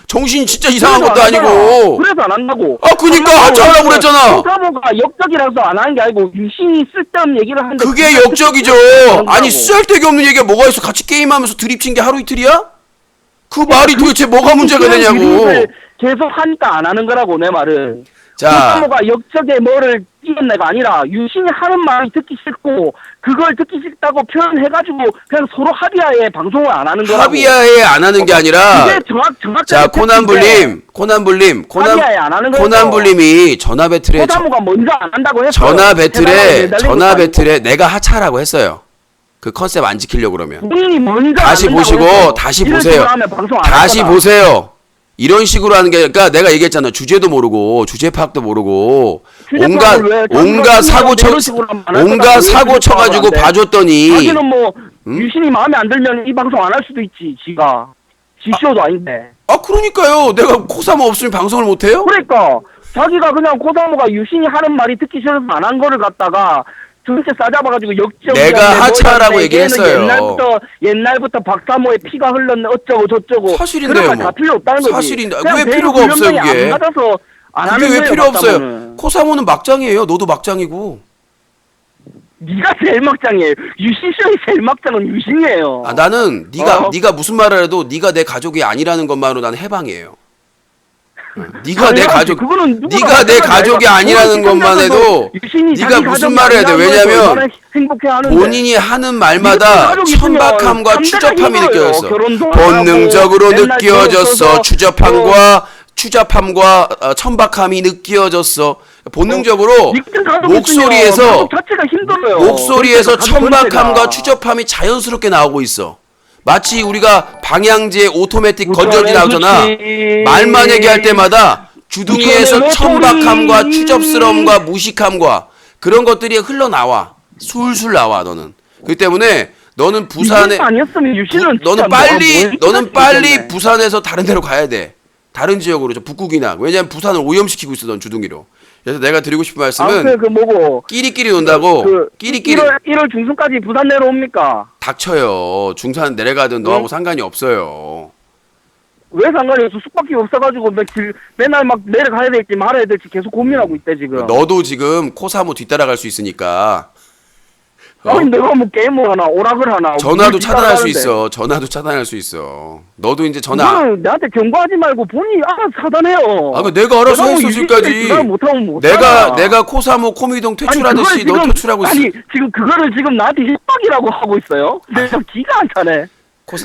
정신이 진짜 이상한 것도 아니고. 그래서 안 한다고. 아 그니까 하지 말라고 그랬잖아. 코사모가 역적이라서 안 하는 게 아니고 유신이 쓸데없는 얘기를 하는데 그게 그걸 역적이죠. 듣기 싫어서 아니 한다고. 쓸데기 없는 얘기가 뭐가 있어. 같이 게임하면서 드립친 게 하루 이틀이야? 그 말이 도대체 뭐가 문제가 그런 되냐고. 드립을 계속 하니까 안 하는 거라고 내 말은. 자. 코사모가 역적에 뭐를 띄었네가 아니라 유신이 하는 말이 듣기 싫고 그걸 듣기 싫다고 표현해가지고 그냥 서로 합의하에 방송을 안 하는 거라고. 합의하에 안 하는 게 아니라 그게 정확하게 자 코난불님 합의하에 안 하는 거예요. 코난불님이 전화 배틀에 코사모가 먼저 안 한다고 했어요. 전화 배틀에 내가 하차라고 했어요. 그 컨셉 안 지키려고 그러면 본인이 먼저 다시 안 한다고 보시고 해서 다시 이런 보세요. 식으로 하면 방송 안 다시 하잖아. 보세요. 이런 식으로 하는 게 그러니까 내가 얘기했잖아. 주제도 모르고 주제 파악도 모르고 주제 온갖 파악을 왜 온갖 사고 쳐 이런 식으로 하면 안 할 온갖 거다. 사고 이런 식으로 쳐가지고 하면 안 돼. 봐줬더니 자기는 뭐 유신이 마음에 안 들면 이 방송 안 할 수도 있지. 지가 지쇼도 아닌데. 아 그러니까요. 내가 코사모 없으면 방송을 못 해요? 그러니까 자기가 그냥 코사모가 유신이 하는 말이 듣기 싫어서 안 한 거를 갖다가 전체 싸잡아가지고 역적. 내가 하차라고 얘기했어요. 옛날부터 박사모의 피가 흘렀네 어쩌고 저쩌고. 사실인데요, 그런 말 뭐. 다 필요 없다는 거지. 사실인데 그냥 왜 대리 필요가 없어요, 훈련병이 그게? 안 맞아서 안 하는 그게 왜 거예요, 필요 없어요? 박사모는. 코사모는 막장이에요. 너도 막장이고. 네가 제일 막장이에요. 유신 씨의 제일 막장은 유신이에요. 아 나는 네가 무슨 말을 해도 네가 내 가족이 아니라는 것만으로 나는 해방이에요. 네가 내 당연하지. 가족, 그거는 누구나 네가 내 마찬가지야. 가족이 아니라는 그건 것만 해도 유신이 네가 자기 무슨 가족이 말을 해야 돼? 아니라는 거에서 왜냐면 얼마나 행복해하는데. 본인이 하는 말마다 가족이 있으면 천박함과 삼대가 추접함이 힘들어요. 느껴졌어. 결혼도 안 본능적으로 하고 맨날 느껴졌어. 결혼해서 추접함과 천박함이 느껴졌어. 본능적으로 니들 가족 있으면 목소리에서 가족 자체가 힘들어요. 목소리에서 가족 전체가. 천박함과 추접함이 자연스럽게 나오고 있어. 마치 우리가 방향제 오토매틱 건전지 나오잖아. 그렇지. 말만 얘기할 때마다 주둥이에서 그렇지. 천박함과 모토리. 추접스러움과 무식함과 그런 것들이 흘러나와. 술술 나와 너는. 그렇기 때문에 너는 부산에 유신 아니었으면 유신은 너는 진짜 빨리 뭐 너는 빨리 있겠네. 부산에서 다른 데로 가야 돼. 다른 지역으로 저 북극이나. 왜냐면 부산을 오염시키고 있어 넌 주둥이로. 그래서 내가 드리고 싶은 말씀은 그 뭐고 끼리끼리 논다고. 끼리끼리 1월 중순까지 부산 내려옵니까? 닥쳐요. 중산 내려가든 너하고 응? 상관이 없어요. 왜 상관이 없어? 숙박비 없어가지고 맨날 막 내려가야 될지 말아야 될지 계속 고민하고 있대 지금. 너도 지금 코사모 뒤따라갈 수 있으니까 아니 내가 뭐 게임을 하나 오락을 하나 전화도 뭘 차단할 수 따라가는데. 있어. 전화도 차단할 수 있어. 너도 이제 전화. 그거는 나한테 경고하지 말고 본인이 알아서 차단해요. 아, 그 내가 알아서 뭐 했었을까지. 유신이 전화 못하면 못 내가 코사모 코미동 퇴출하듯이 너 퇴출하고 있어. 아니 지금 그거를 지금 나한테 협박이라고 하고 있어요? 내가 기가 안 차네.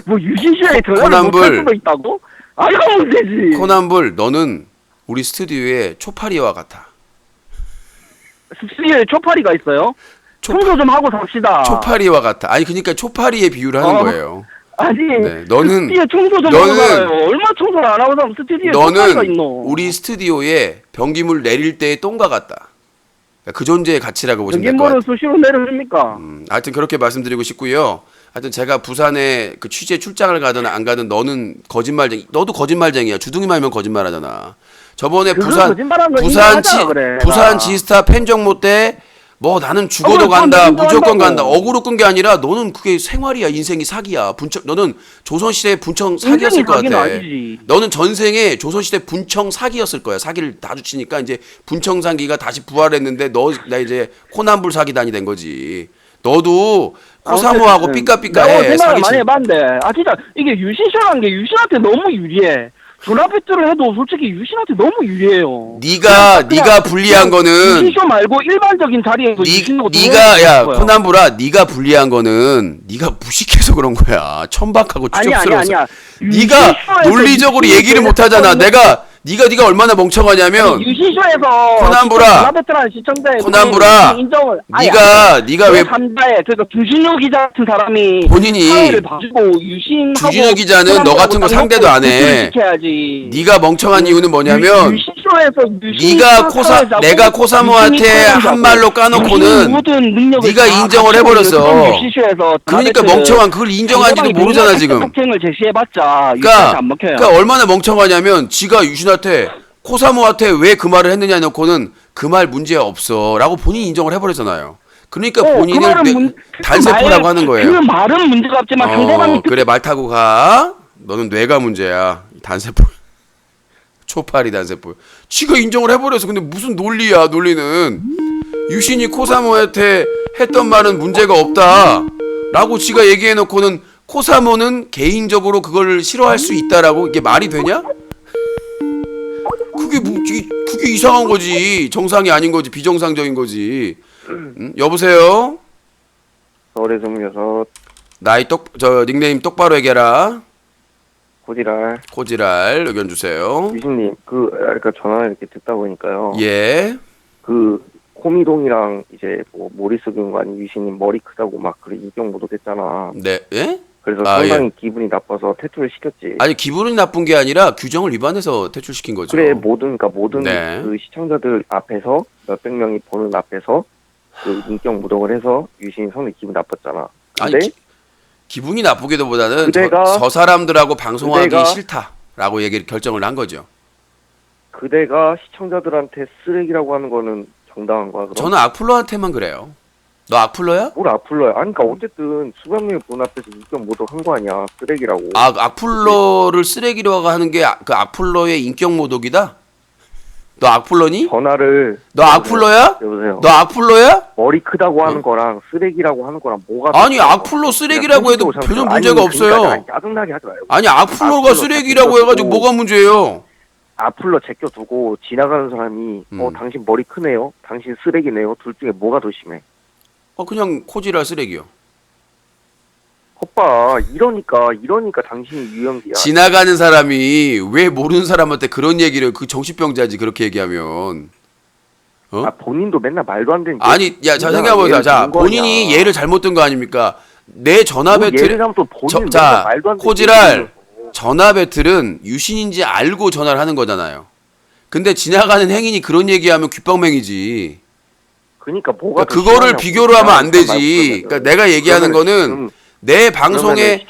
뭐 유신씨에 전화를 코난불. 못할 수도 있다고? 아이가 문제지. 코난불 너는 우리 스튜디오에 초파리와 같아. 스튜디오에 초파리가 있어요? 청소 좀 하고 삽시다. 초파리와 같아. 아니 그러니까 초파리의 비유를 하는 거예요. 아니 네, 너는- 스튜디오 청소 좀 너는- 하고 살아요. 얼마 청소를 안 하고 살면 스튜디오에 똥파리가 너는 있노. 우리 스튜디오에 변기물 내릴 때의 똥과 같다. 그 존재의 가치라고 보시면 될 것 전기물은 같아요. 수시로 내려줍니까? 하여튼 그렇게 말씀드리고 싶고요. 하여튼 제가 부산에 그 취재 출장을 가든 안 가든 너는 거짓말쟁이, 너도 거짓말쟁이야. 주둥이 말면 거짓말하잖아. 저번에 그거 부산 거짓말한 거 부산 인정하잖아, 그래, 부산 내가. 지스타 팬정모 때 뭐 나는 죽어도 그럼 간다, 인정한다고. 무조건 간다. 억울로 끈 게 아니라 너는 그게 생활이야, 인생이 사기야. 분청 너는 조선시대 분청 사기였을 인생이 것 사기는 같아. 아니지. 너는 전생에 조선시대 분청 사기였을 거야. 사기를 마주치니까 이제 분청사기가 다시 부활했는데 나 이제 코난불 사기단이 된 거지. 너도 코사모하고 내가 삐까삐까해. 생각을 사기 많이 해봤는데 진짜 이게 유신쇼라는 게 유신한테 너무 유리해. 전화배틀을 해도 솔직히 유신한테 너무 유리해요. 네가 불리한 거는 유신쇼 말고 일반적인 자리에서 유신하고 네가 야 코난불아, 네가 불리한 거는 네가 무식해서 그런 거야. 천박하고 추접스러워서. 아니야. 네가 논리적으로 얘기를 못 하잖아. 네가 얼마나 멍청하냐면 유신쇼에서 코난불아, 전화배틀하는 시청자의 코난불아, 인정을 네가 왜 3자에 그러니까 주진우 기자 같은 사람이 본인이 사회를 봐주고 유신하고 주진우 기자는 너 같은 거 상대도 안 해. 시켜야지. 네가 멍청한 이유는 뭐냐면 유신쇼에서 내가 코사모한테 한 말로 까놓고는 네가 인정을 해버렸어. 그러니까 멍청한 그걸 인정하지도 모르잖아 지금. 특징을 제시해봤자 유신한테 그러니까, 안 먹혀요. 그러니까 얼마나 멍청하냐면 지가 유신한테 코사모한테 왜 그 말을 했느냐 놓고는 그 말 문제 없어라고 본인이 인정을 해버렸잖아요. 그러니까 본인을 단세포라고 하는 거예요. 그 말은 문제가 없지만 상대방이 그래 말 타고 가. 너는 뇌가 문제야. 단세포. 초파리 단세포. 지가 인정을 해버렸어. 근데 무슨 논리야 논리는. 유신이 코사모한테 했던 말은 문제가 없다 라고 지가 얘기해놓고는 코사모는 개인적으로 그걸 싫어할 수 있다라고. 이게 말이 되냐? 그게 이상한 거지. 정상이 아닌 거지. 비정상적인 거지. 응? 여보세요? 서울의 26 나이 닉네임 똑바로 얘기해라. 고지랄 코지랄 의견 주세요. 유신님 그러니까 전화 이렇게 듣다 보니까요. 예. 그 코미동이랑 이제 뭐 모리스 경관이 유신님 머리 크다고 막 그런 인격 모독했잖아. 네. 예? 그래서 아, 상당히 기분이 나빠서 퇴출을 시켰지. 아니 기분이 나쁜 게 아니라 규정을 위반해서 퇴출시킨 거죠. 그래 모든 네. 그 시청자들 앞에서 몇백 명이 보는 앞에서 그 인격 모독을 해서 유신이 상당히 기분 나빴잖아. 근데 아니 기분이 나쁘기보다는 그대가- 저 사람들하고 방송하기 그대가- 싫다라고 결정을 한 거죠. 그대가 시청자들한테 쓰레기라고 하는 거는 정당한 거야? 그럼? 저는 악플러한테만 그래요. 너 악플러야? 뭘 악플러야? 아니 그러니까 어쨌든 수백 명이 보는 앞에서 인격 모독한 거 아니야? 쓰레기라고. 악플러를 쓰레기라고 하는 게 그 악플러의 인격 모독이다? 너 악플러니? 너 악플러야? 여보세요. 너 악플러야? 머리 크다고 하는 거랑 쓰레기라고 하는 거랑 뭐가 아니 다르냐고. 악플러 쓰레기라고 해도 그냥 전혀 아니, 문제가 없어요. 그러니까 짜증나게 하지 말고. 아니 악플러가 악플러 쓰레기라고 제껴두고 해가지고 뭐가 문제예요? 악플러 제껴두고 지나가는 사람이 당신 머리 크네요, 당신 쓰레기네요, 둘 중에 뭐가 더 심해? 그냥 코지랄 쓰레기요. 오빠 이러니까 당신이 유연기야. 지나가는 사람이 왜 모르는 사람한테 그런 얘기를, 그 정신병자지 그렇게 얘기하면. 본인도 맨날 말도 안 되는. 아니 자 생각해보자. 자 본인이 예를 잘못 든 거 아닙니까? 내 전화 배틀. 예를 들면 또 본인 자 말도 안 되는. 코지랄 전화 배틀은 유신인지 알고 전화를 하는 거잖아요. 근데 지나가는 행인이 그런 얘기하면 귓방맹이지. 그러니까 뭐가 그거를 비교를 하면 안 되지. 그러니까 내가 얘기하는 거는 내 방송에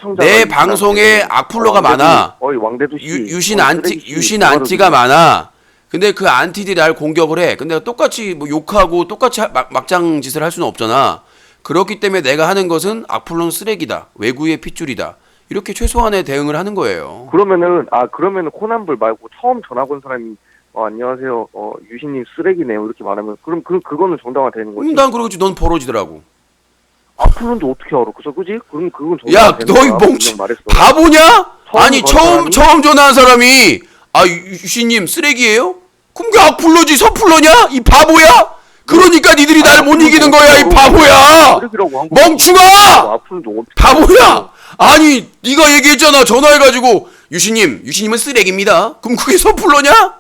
악플러가 많아. 유신 안티가 많아. 근데 그 안티들이 날 공격을 해. 근데 똑같이 뭐 욕하고 똑같이 막장 짓을 할 수는 없잖아. 그렇기 때문에 내가 하는 것은 악플러는 쓰레기다, 외구의 핏줄이다, 이렇게 최소한의 대응을 하는 거예요. 그러면은 코난불 말고 처음 전화 건 사람이 안녕하세요, 유신님 쓰레기네요 이렇게 말하면 그럼 그거는 정당화 되는 거지. 난 그러겠지. 넌 벌어지더라고. 악플러인데 어떻게 알아? 그지? 그럼 그건 야, 너 이 멍치 바보냐? 아니 처음 전화한 사람이 유신님 쓰레기예요? 그럼 그게 악플러지 서플러냐? 이 바보야? 그러니까 니들이 날 못 이기는 거야, 이 바보야! 멍충아! 바보야! 아니 네가 얘기했잖아. 전화해가지고 유신님은 쓰레기입니다. 그럼 그게 서플러냐?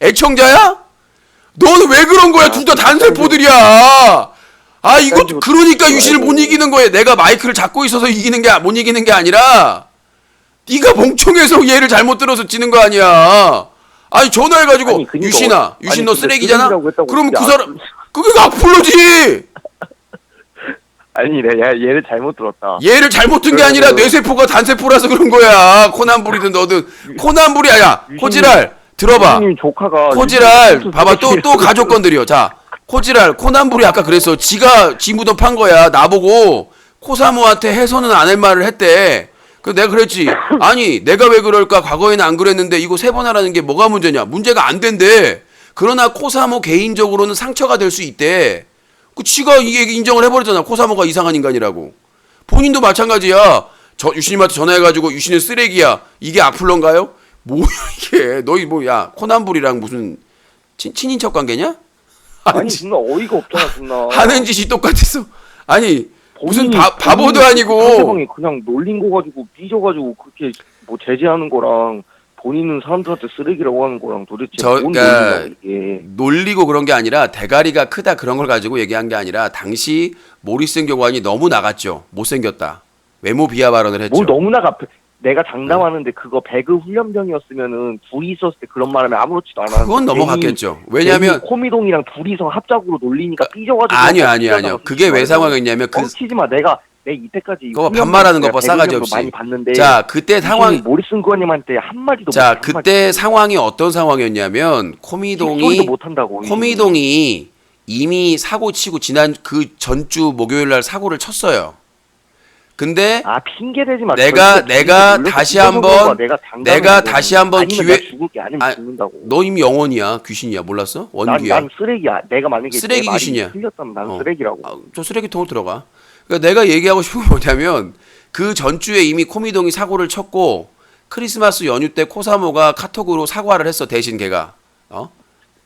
애청자야? 너는 왜 그런 거야? 둘 다 단세포들이야. 아 이거 그러니까 유신을 못 이기는 거예요. 내가 마이크를 잡고 있어서 못 이기는 게 아니라 네가 멍청해서 얘를 잘못 들어서 지는 거 아니야. 아니 전화해가지고 아니, 그러니까 유신 너 근데 쓰레기잖아. 쓰레기라고 했다고 그럼 그 야, 사람 그게 악플러지. 아니 내가 얘를 잘못 들었다. 얘를 잘못 든 게 아니라 뇌세포가 단세포라서 그런 거야. 코난불이든 너든 코난불이 아니야. 코지랄 들어봐. 유신님 조카가 코지랄 유신 봐봐 또 쓰레기라고 가족 건드려. 자 코지랄 코난불이 아까 그랬어. 지가 지 무덤 판 거야. 나보고 코사모한테 해서는 안 할 말을 했대. 그 내가 그랬지. 아니 내가 왜 그럴까? 과거에는 안 그랬는데 이거 3번 하라는 게 뭐가 문제냐? 문제가 안 된대. 그러나 코사모 개인적으로는 상처가 될 수 있대. 그 지가 이게 인정을 해버렸잖아. 코사모가 이상한 인간이라고. 본인도 마찬가지야. 저 유신님한테 전화해가지고 유신은 쓰레기야. 이게 악플러인가요? 뭐야 이게? 너희 뭐야 코난불이랑 무슨 친인척 관계냐? 아니 존나 어이가 없잖아 존나. 하는 짓이 똑같았어. 아니 무슨 본인이- 바보도 본인이 아니고. 상대방이 그냥 놀린 거 가지고 삐져가지고 그렇게 뭐 제재하는 거랑 본인은 사람들한테 쓰레기라고 하는 거랑 도대체 뭔 그러니까 논리냐 이게. 놀리고 그런 게 아니라 대가리가 크다 그런 걸 가지고 얘기한 게 아니라 당시 모리슨 교관이 너무 나갔죠. 못생겼다. 외모 비하 발언을 했죠. 뭘 너무나 내가 장담하는데 그거 배그 훈련병이었으면은 둘이 있었을 때 그런 말하면 아무렇지도 않아. 그건 넘어갔겠죠. 왜냐면 코미동이랑 둘이서 합작으로 놀리니까 삐져가지고. 아니요. 그게 왜 상황이었냐면 그 뻥치지 마. 내가 이때까지 그거 반말하는 것 봐, 싸가지 없이. 많이 봤는데. 자 그때 상황 모리슨 구원님한테 한 마디도 자 못 그때 상황이 어떤 상황이었냐면 소리도 못 한다고. 코미동이 이미 사고 치고 지난 그 전주 목요일 날 사고를 쳤어요. 근데 아 핑계 대지 마. 내가 다시 한번 내가 다시 한번 아니면 기회 내가 죽을 게 아니면 아, 죽는다고. 너 이미 영원이야 귀신이야 몰랐어? 원귀야. 난 쓰레기야. 내가 만약에 쓰레기 내 말이 귀신이야. 틀렸다면 난 어. 쓰레기라고. 아, 저 쓰레기통을 들어가. 그러니까 내가 얘기하고 싶은 건 뭐냐면 그 전주에 이미 코미동이 사고를 쳤고 크리스마스 연휴 때 코사모가 카톡으로 사과를 했어. 대신 걔가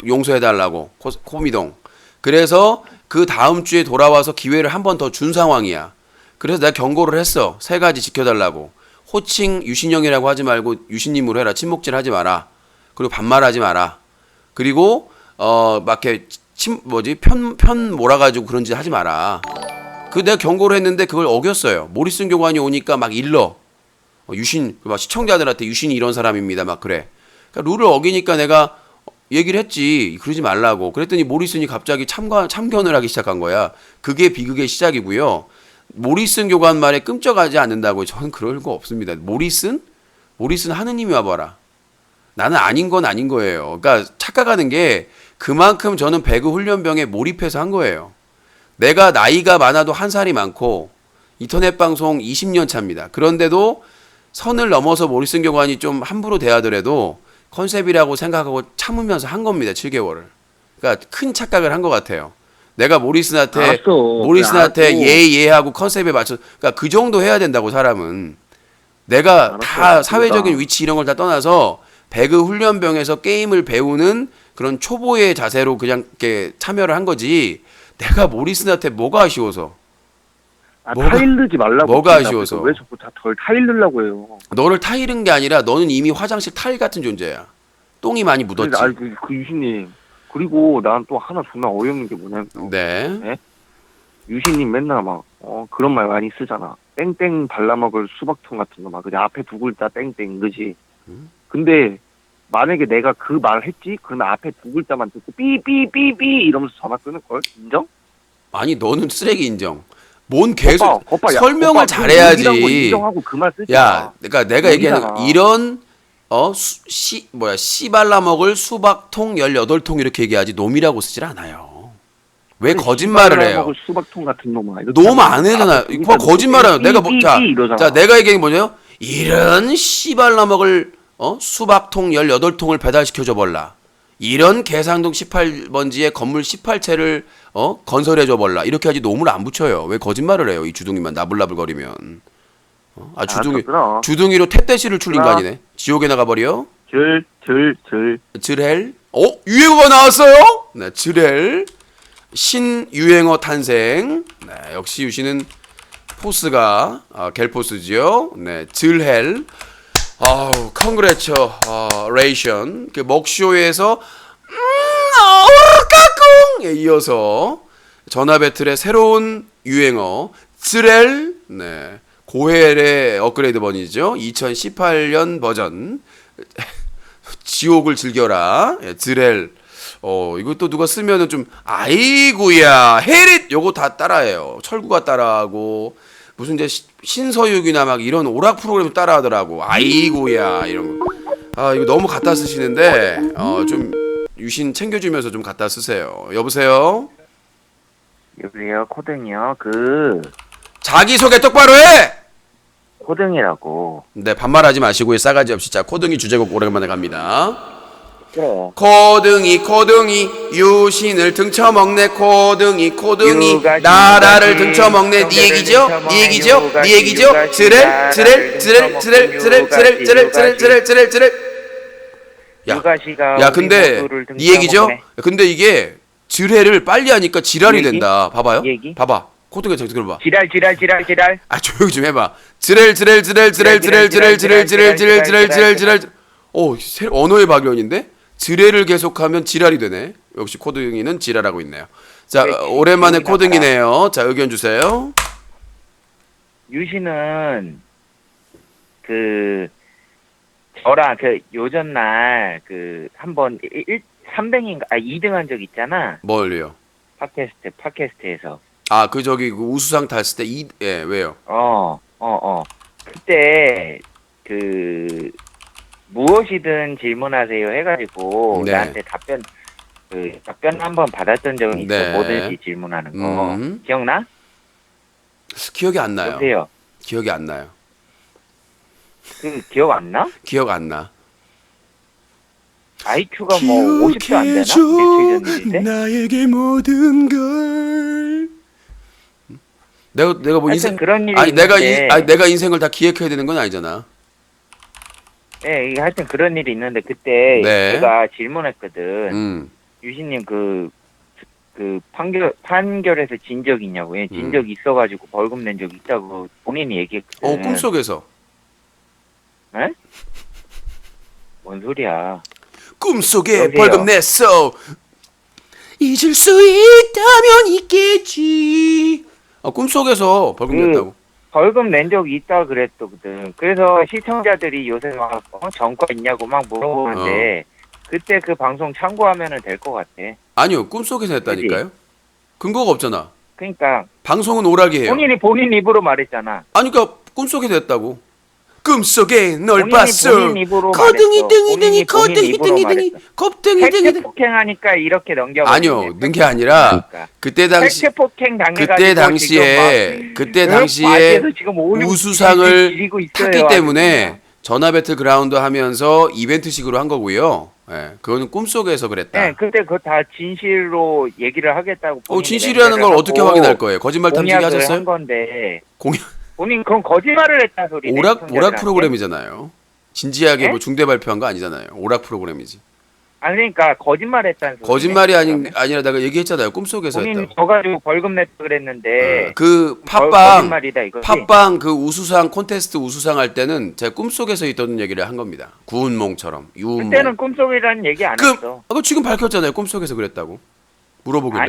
용서해달라고 코미동. 그래서 그 다음 주에 돌아와서 기회를 한 번 더 준 상황이야. 그래서 내가 경고를 했어. 3가지 지켜달라고. 호칭 유신형이라고 하지 말고 유신님으로 해라. 친목질 하지 마라. 그리고 반말하지 마라. 그리고 막 이렇게 편 몰아가지고 그런 짓 하지 마라. 그 내가 경고를 했는데 그걸 어겼어요. 모리슨 교관이 오니까 막 일러. 유신 막 시청자들한테 유신이 이런 사람입니다. 막 그래. 그러니까 룰을 어기니까 내가 얘기를 했지. 그러지 말라고. 그랬더니 모리슨이 갑자기 참견을 하기 시작한 거야. 그게 비극의 시작이고요. 모리슨 교관 말에 끔찍하지 않는다고. 저는 그럴 거 없습니다. 모리슨 하느님이 와봐라. 나는 아닌 건 아닌 거예요. 그러니까 착각하는 게 그만큼 저는 배그 훈련병에 몰입해서 한 거예요. 내가 나이가 많아도 한 살이 많고 인터넷 방송 20년 차입니다. 그런데도 선을 넘어서 모리슨 교관이 좀 함부로 대하더라도 컨셉이라고 생각하고 참으면서 한 겁니다. 7개월을. 그러니까 큰 착각을 한 것 같아요. 내가 모리슨한테 예하고 컨셉에 맞춰 그러니까 그 정도 해야 된다고 사람은. 내가 다 사회적인 위치 이런 걸 다 떠나서 배그 훈련병에서 게임을 배우는 그런 초보의 자세로 그냥 이렇게 참여를 한 거지. 내가 모리슨한테 뭐가 아쉬워서. 타일르지 말라고. 뭐가 아쉬워서. 왜 자꾸 다 덜 타일르려고 해요. 너를 타이른 게 아니라 너는 이미 화장실 타일 같은 존재야. 똥이 많이 묻었지. 아니 그 유신님. 그리고 난 또 하나 존나 어이없는 게 뭐냐면 네. 유신님 맨날 막 그런 말 많이 쓰잖아. 땡땡 발라먹을 수박통 같은 거 막 그냥 앞에 2글자 땡땡 그지. 근데 만약에 내가 그 말 했지? 그러면 앞에 2글자만 듣고 삐삐삐삐 이러면서 전화 끊을 걸? 인정? 아니 너는 쓰레기 인정. 뭔 계속 거봐, 설명을 거봐, 잘해야지. 인정하고 그 말 쓰지 야, 마. 그러니까 내가 얘기하는 여기잖아. 이런 씨 발라 먹을 수박통 18통 이렇게 얘기하지 놈이라고 쓰질 않아요. 왜 거짓말을 해요? 먹을 수박통 같은 놈아. 너무 안 해잖아. 거짓말하요. 내가 자, 내가 얘기한 게 뭐냐요? 이런 씨 발라 먹을 수박통 18통을 배달시켜 줘 볼라. 이런 계상동 18번지에 건물 18채를 건설해 줘 볼라. 이렇게 하지 놈을 안 붙여요. 왜 거짓말을 해요? 이 주둥이만 나불나불거리면. 주둥이로 태떼시를 출 인간이네. 지옥에 나가버려. 즈렐. 유행어가 나왔어요? 네, 즈렐. 신유행어 탄생. 네, 역시 유씨는 포스가 갤포스지요. 네, 즈렐. 컨그레처레이션. 그 먹쇼에서 까꿍에 이어서 전화 배틀의 새로운 유행어 즈렐. 네. 고헬의 업그레이드 버전이죠. 2018년 버전. 지옥을 즐겨라. 예, 즈렐. 이것도 누가 쓰면은 좀 아이고야 헤릿 요거 다 따라해요. 철구가 따라하고 무슨 이제 신서유기나 막 이런 오락 프로그램 따라하더라고. 아이고야 이런 거. 아 이거 너무 갖다 쓰시는데 좀 유신 챙겨주면서 좀 갖다 쓰세요. 여보세요. 여보세요, 코등이요. 자기 소개 똑바로 해. 코등이라고. 네 반말하지 마시고요. 싸가지 없이. 자 코등이 주제곡 오랜만에 갑니다. 그래. 코등이 유신을 등쳐먹네. 코등이 유가 나라를 유가지, 등쳐먹네. 네 얘기죠? 등쳐먹네. 네 얘기죠? 네 유가지, 얘기죠? 유가지, 즈렐 야 근데 네 얘기죠? 근데 이게 즈렐을 빨리 하니까 지랄이 얘기? 된다. 봐봐요. 얘기? 봐봐. 코등이 잘 들어봐. 지랄. 아 조용히 좀 해봐. 즈렐 언어의 박연인데 즈렐을 계속하면 지랄이 되네. 역시 코등이는 지랄하고 있네요. 자 그렇지. 오랜만에 여기다가. 코등이네요. 자 의견 주세요. 유신은 저랑 요전날 한번 3등인가 2등 한 적 있잖아. 뭘요? 팟캐스트에서. 아 그 저기 그 우수상 탔을 때 예 왜요? 그때 무엇이든 질문하세요 해가지고 네. 나한테 답변 한번 받았던 적은 있어. 네. 뭐든지 질문하는 거. 음. 기억나? 기억이 안 나요. 여보세요. 기억이 안 나요. 기억 안 나? 기억 안 나. IQ가 뭐 50도 안 되나? 며칠 전 일인데? 나에게 모든 걸. 내가 뭐 하여튼 인생 그런 일이 아니 있는데, 내가 인생을 다 기획해야 되는 건 아니잖아. 네, 하여튼 그런 일이 있는데 그때 네. 제가 질문했거든. 음. 유신님 판결에서 진 적 있냐고. 예, 진 음. 적 있어가지고 벌금 낸 적 있다고 본인이 얘기했거든. 꿈속에서. 에? 뭔 소리야? 꿈속에 여보세요? 벌금 냈어. 잊을 수 있다면 있겠지. 꿈속에서 벌금 냈다고. 벌금 낸 적이 있다 그랬거든. 그래서 시청자들이 요새 막 전과 있냐고 막 물어보는데 그때 그 방송 참고하면은 될 것 같아. 아니요, 꿈속에서 했다니까요. 근거가 없잖아. 그러니까 방송은 오락이에요. 본인 입으로 말했잖아. 아니 그러니까 꿈속에서 했다고. 꿈속에 널 봤어. 본인 입으로 거등이 말했어. 등이 본인이 본인 입으로 말했어. 겁등이 팩트 폭행하니까 이렇게 넘겨. 아니요, 는 게 아니라 그때 당시 팩트 폭행 당해가지고 그때 지금 당시에 바지에서 지금 올리고 우수상을 지리고 있어요, 탔기 때문에 아주. 전화 배틀 그라운드 하면서 이벤트식으로 한 거고요. 예, 그거는 꿈속에서 그랬다. 네, 근데 그거 다 진실로 얘기를 하겠다고. 진실이라는 걸 어떻게 확인할 거예요? 거짓말 탐지기 공약을 하셨어요? 한 건데 공약 본인 그럼 거짓말을 했다 소리. 오락 프로그램이잖아요. 진지하게 네? 뭐 중대 발표한 거 아니잖아요. 오락 프로그램이지. 아니 그러니까 거짓말했다는 소리. 거짓말이 아니라 내가 얘기했잖아요. 꿈속에서 본인 했다고. 져가지고 벌금 냈다 그랬는데. 그 거짓말이다 이거지. 팟빵 그 우수상 콘테스트 우수상 할 때는 제가 꿈속에서 있던 얘기를 한 겁니다. 구운몽처럼 유운몽. 그때는 꿈속이라는 얘기 안 했어. 그거 지금 밝혔잖아요. 꿈속에서 그랬다고. 물어보길래.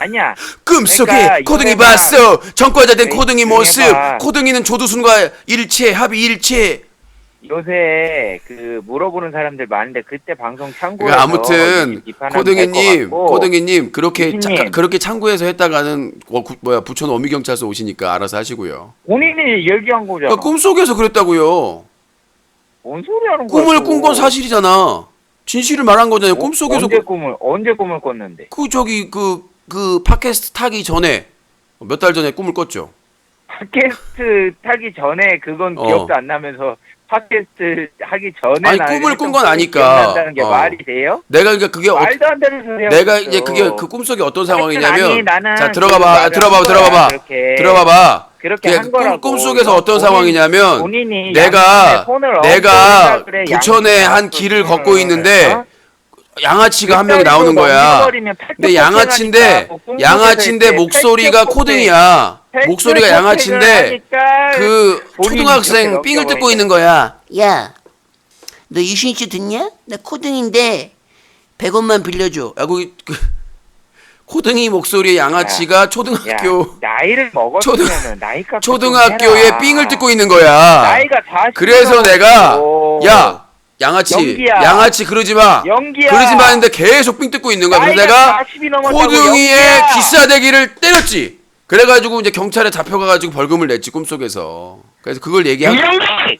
아니야. 꿈속에 그러니까 코등이 이거가- 봤어. 전과자 된 에이, 코등이 모습. 이거가- 코등이는 조두순과 일체 합의 일체. 요새 물어보는 사람들 많은데 그때 방송 참고해서 그러니까 아무튼 코등이님 그렇게 유신님. 그렇게 참고해서 했다가는 부천 어미경찰서 오시니까 알아서 하시고요. 본인이 얘기한 거잖아. 그러니까 꿈속에서 그랬다고요. 뭔 소리 하는 거야? 꿈을 또. 꾼 건 사실이잖아. 진실을 말한 거잖아요. 꿈속에서 언제 꿈을 꿨는데? 그 팟캐스트 타기 전에 몇 달 전에 꿈을 꿨죠. 팟캐스트 타기 전에 그건 기억도 안 나면서 팟캐스트 하기 전에 아니, 꿈을 꾼 건 아니까. 기억난다는 게 말이 돼요? 내가 그러니까 그게 말도 안 되는 소리 하고 내가 있어. 이제 그게 그 꿈속에 어떤 상황이냐면 아니, 나는 자 그거 들어봐봐 그렇게 그게 한 거라고. 꿈속에서 어떤 상황이냐면 본인이 내가 내가 부천에 한 길을 걷고 있는데 양아치가 한 명이 나오는 거야. 근데 양아치인데 목소리가 코등이야. 목소리가 양아치인데 그 초등학생 삥을 뜯고 있는 거야. 야, 너 유신 씨 듣냐? 나 코등인데 100원만 빌려줘. 야, 코등이 목소리의 양아치가 초등학교 야, 나이를 먹었으면은 나이가 초등학교에 삥을 뜯고 있는 거야. 나이가 40. 그래서 내가 야 양아치 연기야. 양아치 그러지 마. 연기야. 그러지 마 했는데 계속 삥 뜯고 있는 거야. 그래서 나이가 내가 40이 넘었다고 코등이의 연기야. 기싸대기를 때렸지. 그래가지고 이제 경찰에 잡혀가가지고 벌금을 냈지 꿈속에서. 그래서 그걸 얘기한 유연기!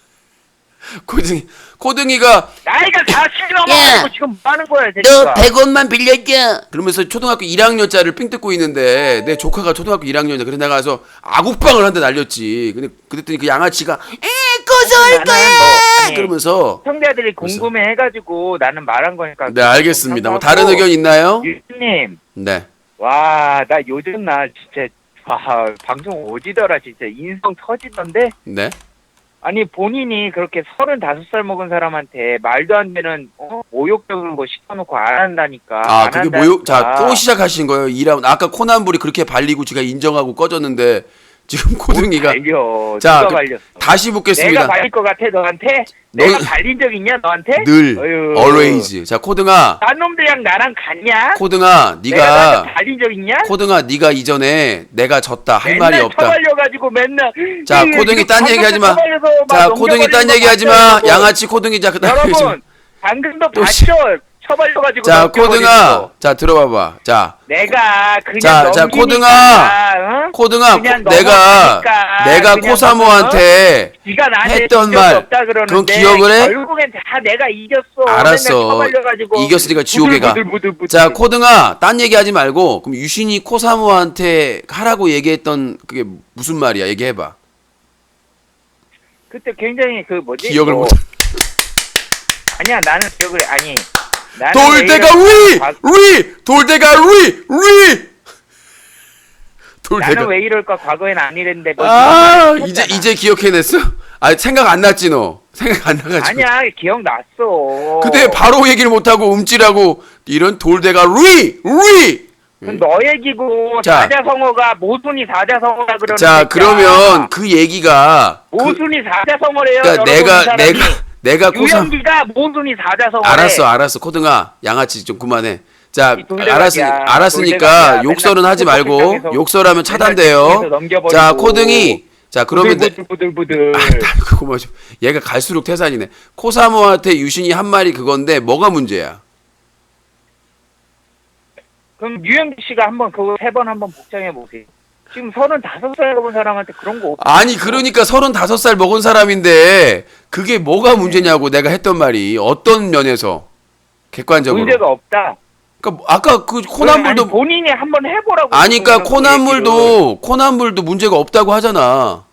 코등이가 나이가 40이 야. 넘어가지고 지금 뭐 하는 거야, 너 대체가. 100원만 빌려줘. 그러면서 초등학교 1학년짜리를 삥 뜯고 있는데 내 조카가 초등학교 1학년이야. 그래서 내가 가서 아국방을 한 대 날렸지. 근데 그랬더니 그 양아치가 고소할 나는 거야. 뭐, 아니, 그러면서 시청자들이 궁금해해가지고 나는 말한 거니까. 네 알겠습니다. 뭐 좀 다른 의견 있나요? 유님, 네. 와, 나 요즘 나 진짜, 와, 방송 오지더라, 진짜. 인성 터지던데? 네. 아니, 본인이 그렇게 35살 먹은 사람한테 말도 안 되는, 모욕적인 거 시켜놓고 안 한다니까. 아 안 그게 한다니까. 모욕 자또 시작하신 거예요. 2라운드 아까 코난불이 그렇게 발리고 제가 인정하고 꺼졌는데 지금 코등이가 발려. 자, 누가 그- 발렸어? 다시 내가 묻겠습니다. 발릴 것 같아, 너한테? 너- 내가 발린 적 있냐, 너한테? 늘 어휴. always. 자 코등아 딴 놈들이랑 나랑 같냐? 코등아 내가 네가 너한테 발린 적 있냐? 코등아 네가 이전에 내가 졌다 할 맨날 말이 없다. 처발려가지고 맨날. 자 이- 코등이 이거 딴 얘기하지 마. 처발려서 막 자 코등이 딴 넘겨버리는 얘기하지 거 마. 봤죠, 양아치 코등이 자 그다음에 여러분, 방금도 또 씨- 봤죠? 처발려가지고. 자 넘겨버리는 코등아 거. 자 들어봐봐. 자 내가 그냥 자, 넘기니까, 코등아. 응? 코등아 그냥 내가 그냥 코사모한테 네가 나한테 했던 이길 수 말, 없다 그러는데 그건 기억을 해? 결국엔 다 내가 이겼어. 알았어. 맨날 처발려가지고 이겼으니까 지옥에 가. 부들부들부들. 자 코등아 딴 얘기하지 말고 그럼 유신이 코사모한테 하라고 얘기했던 그게 무슨 말이야? 얘기해봐. 그때 굉장히 그 뭐지? 기억을 뭐- 못. 아니야 나는 기억을 아니. 나는 돌대가 왜 이럴까? 돌대가 돌대가 나는 왜 이럴까? 과거엔 안 이랬는데. 뭐 아 이거 이제 기억해냈어? 아 생각 안 났지 너 생각 안 나가지고 아니야 기억났어. 그때 바로 얘기를 못하고 움찔하고 이런 돌대가 그건 너 얘기고 자. 사자성어가 모순이 사자성어라 그러는. 자 그러면 그 얘기가 모순이 사자성어래요. 그러니까 여러분, 이 사람이. 내가 코사 유영기가 모순이 사자성어래. 알았어 코등아 양아치 좀 그만해. 자 이 돌대가리야. 알았으니까 돌대가리야. 욕설은 맨날 하지 말고 톡톡톡에서 욕설하면 맨날 차단돼요. 톡톡톡에서 넘겨버리고. 자 코등이 자 그러면 부들부들. 그거 좀 얘가 갈수록 태산이네. 코사모한테 유신이 한 말이 그건데 뭐가 문제야? 그럼 유영기 씨가 한번 그거 3번 한번 복장해 보세요. 지금 35살 먹은 사람한테 그런 거 없어. 아니 그러니까 35살 먹은 사람인데 그게 뭐가 문제냐고 내가 했던 말이 어떤 면에서 객관적으로. 문제가 없다. 그러니까 아까 그 아니, 코난물도 본인이 한번 해보라고. 아니 그러니까 그런 얘기를. 코난물도 문제가 없다고 하잖아.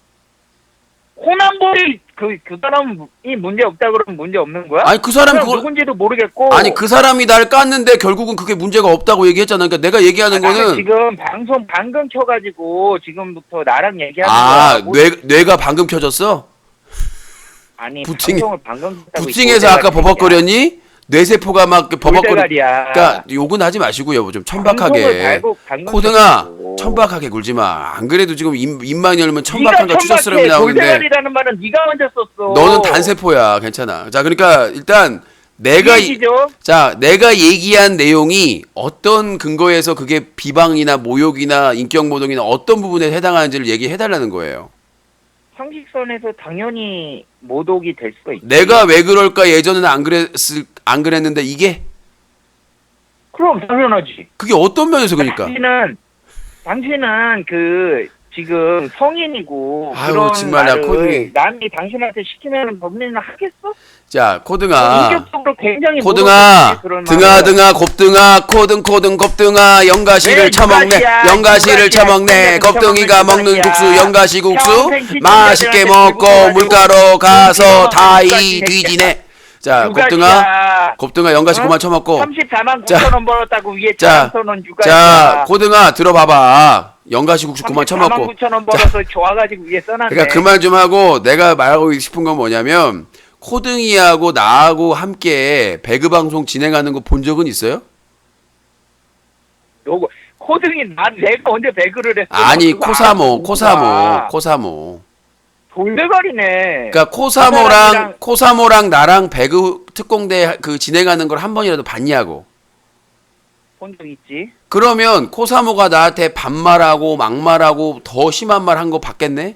코난볼이 그 사람이 문제 없다 그러면 문제 없는 거야? 아니 그 사람이 그럼 그걸 누군지도 모르겠고. 아니 그 사람이 날 깠는데 결국은 그게 문제가 없다고 얘기했잖아. 그러니까 내가 얘기하는 나는 거는 지금 방송 방금 켜가지고 지금부터 나랑 얘기하는 아 거야. 뇌가 방금 켜졌어? 아니 부팅- 방송을 방금 켰다고 부팅해서 아까 버벅거렸니? 뇌세포가 막 버벅거려. 돌대가리야. 그러니까 욕은 하지 마시고요. 좀 방송을 천박하게. 달고 방금 코등아 켰다고. 천박하게 굴지 마. 안 그래도 지금 입만 열면 천박한 거 네가 추잡스럽게 천박해. 나오는데 돌대가리라는 말은 네가 먼저 썼어. 너는 단세포야. 괜찮아. 자 그러니까 일단 내가 이해지죠? 내가 얘기한 내용이 어떤 근거에서 그게 비방이나 모욕이나 인격모독이나 어떤 부분에 해당하는지를 얘기해 달라는 거예요. 상식선에서 당연히 모독이 될 수가 있지. 내가 왜 그럴까 예전에는 안 그랬는데 이게 그럼 당연하지. 그게 어떤 면에서 그러니까 당신은 그 지금 성인이고 아유, 그런 정말 나 말을 코딩이- 남이 당신한테 시키면 법리는 하겠어? 자 코등아 인격적으로 굉장히 코등아 모독했지, 그런 등아 말을. 등아 곱등아 코등 곱등아 영가시를 왜 처먹네 육가시야? 영가시를 육가시야. 처먹네 평생 곱등이가 처먹는 먹는 육가시야. 국수 영가시 국수 평생 시청자들한테 맛있게 먹고 들고 물가로 가가지고 가서 육가시야. 다이 뒤지네. 자 육가시야. 곱등아 영가시 어? 그만 처먹고 34만 자, 9천 원 벌었다고 위에 자, 장선원 육가시야. 자 고등아 들어봐봐 영가시 국수 그만 처먹고 34만 9천 원 벌어서 좋아가지고 위에 써놨네. 그러니까 그만 좀 하고 내가 말하고 싶은 건 뭐냐면 코등이하고 나하고 함께 배그 방송 진행하는 거 본 적은 있어요? 요거 코등이 내가 언제 배그를 했어? 아니 그거 코사모 알아. 코사모 돌대가리네. 그러니까 코사모랑 나랑 배그 특공대 그 진행하는 걸 한 번이라도 봤냐고. 본 적 있지. 그러면 코사모가 나한테 반말하고 막말하고 더 심한 말 한 거 봤겠네?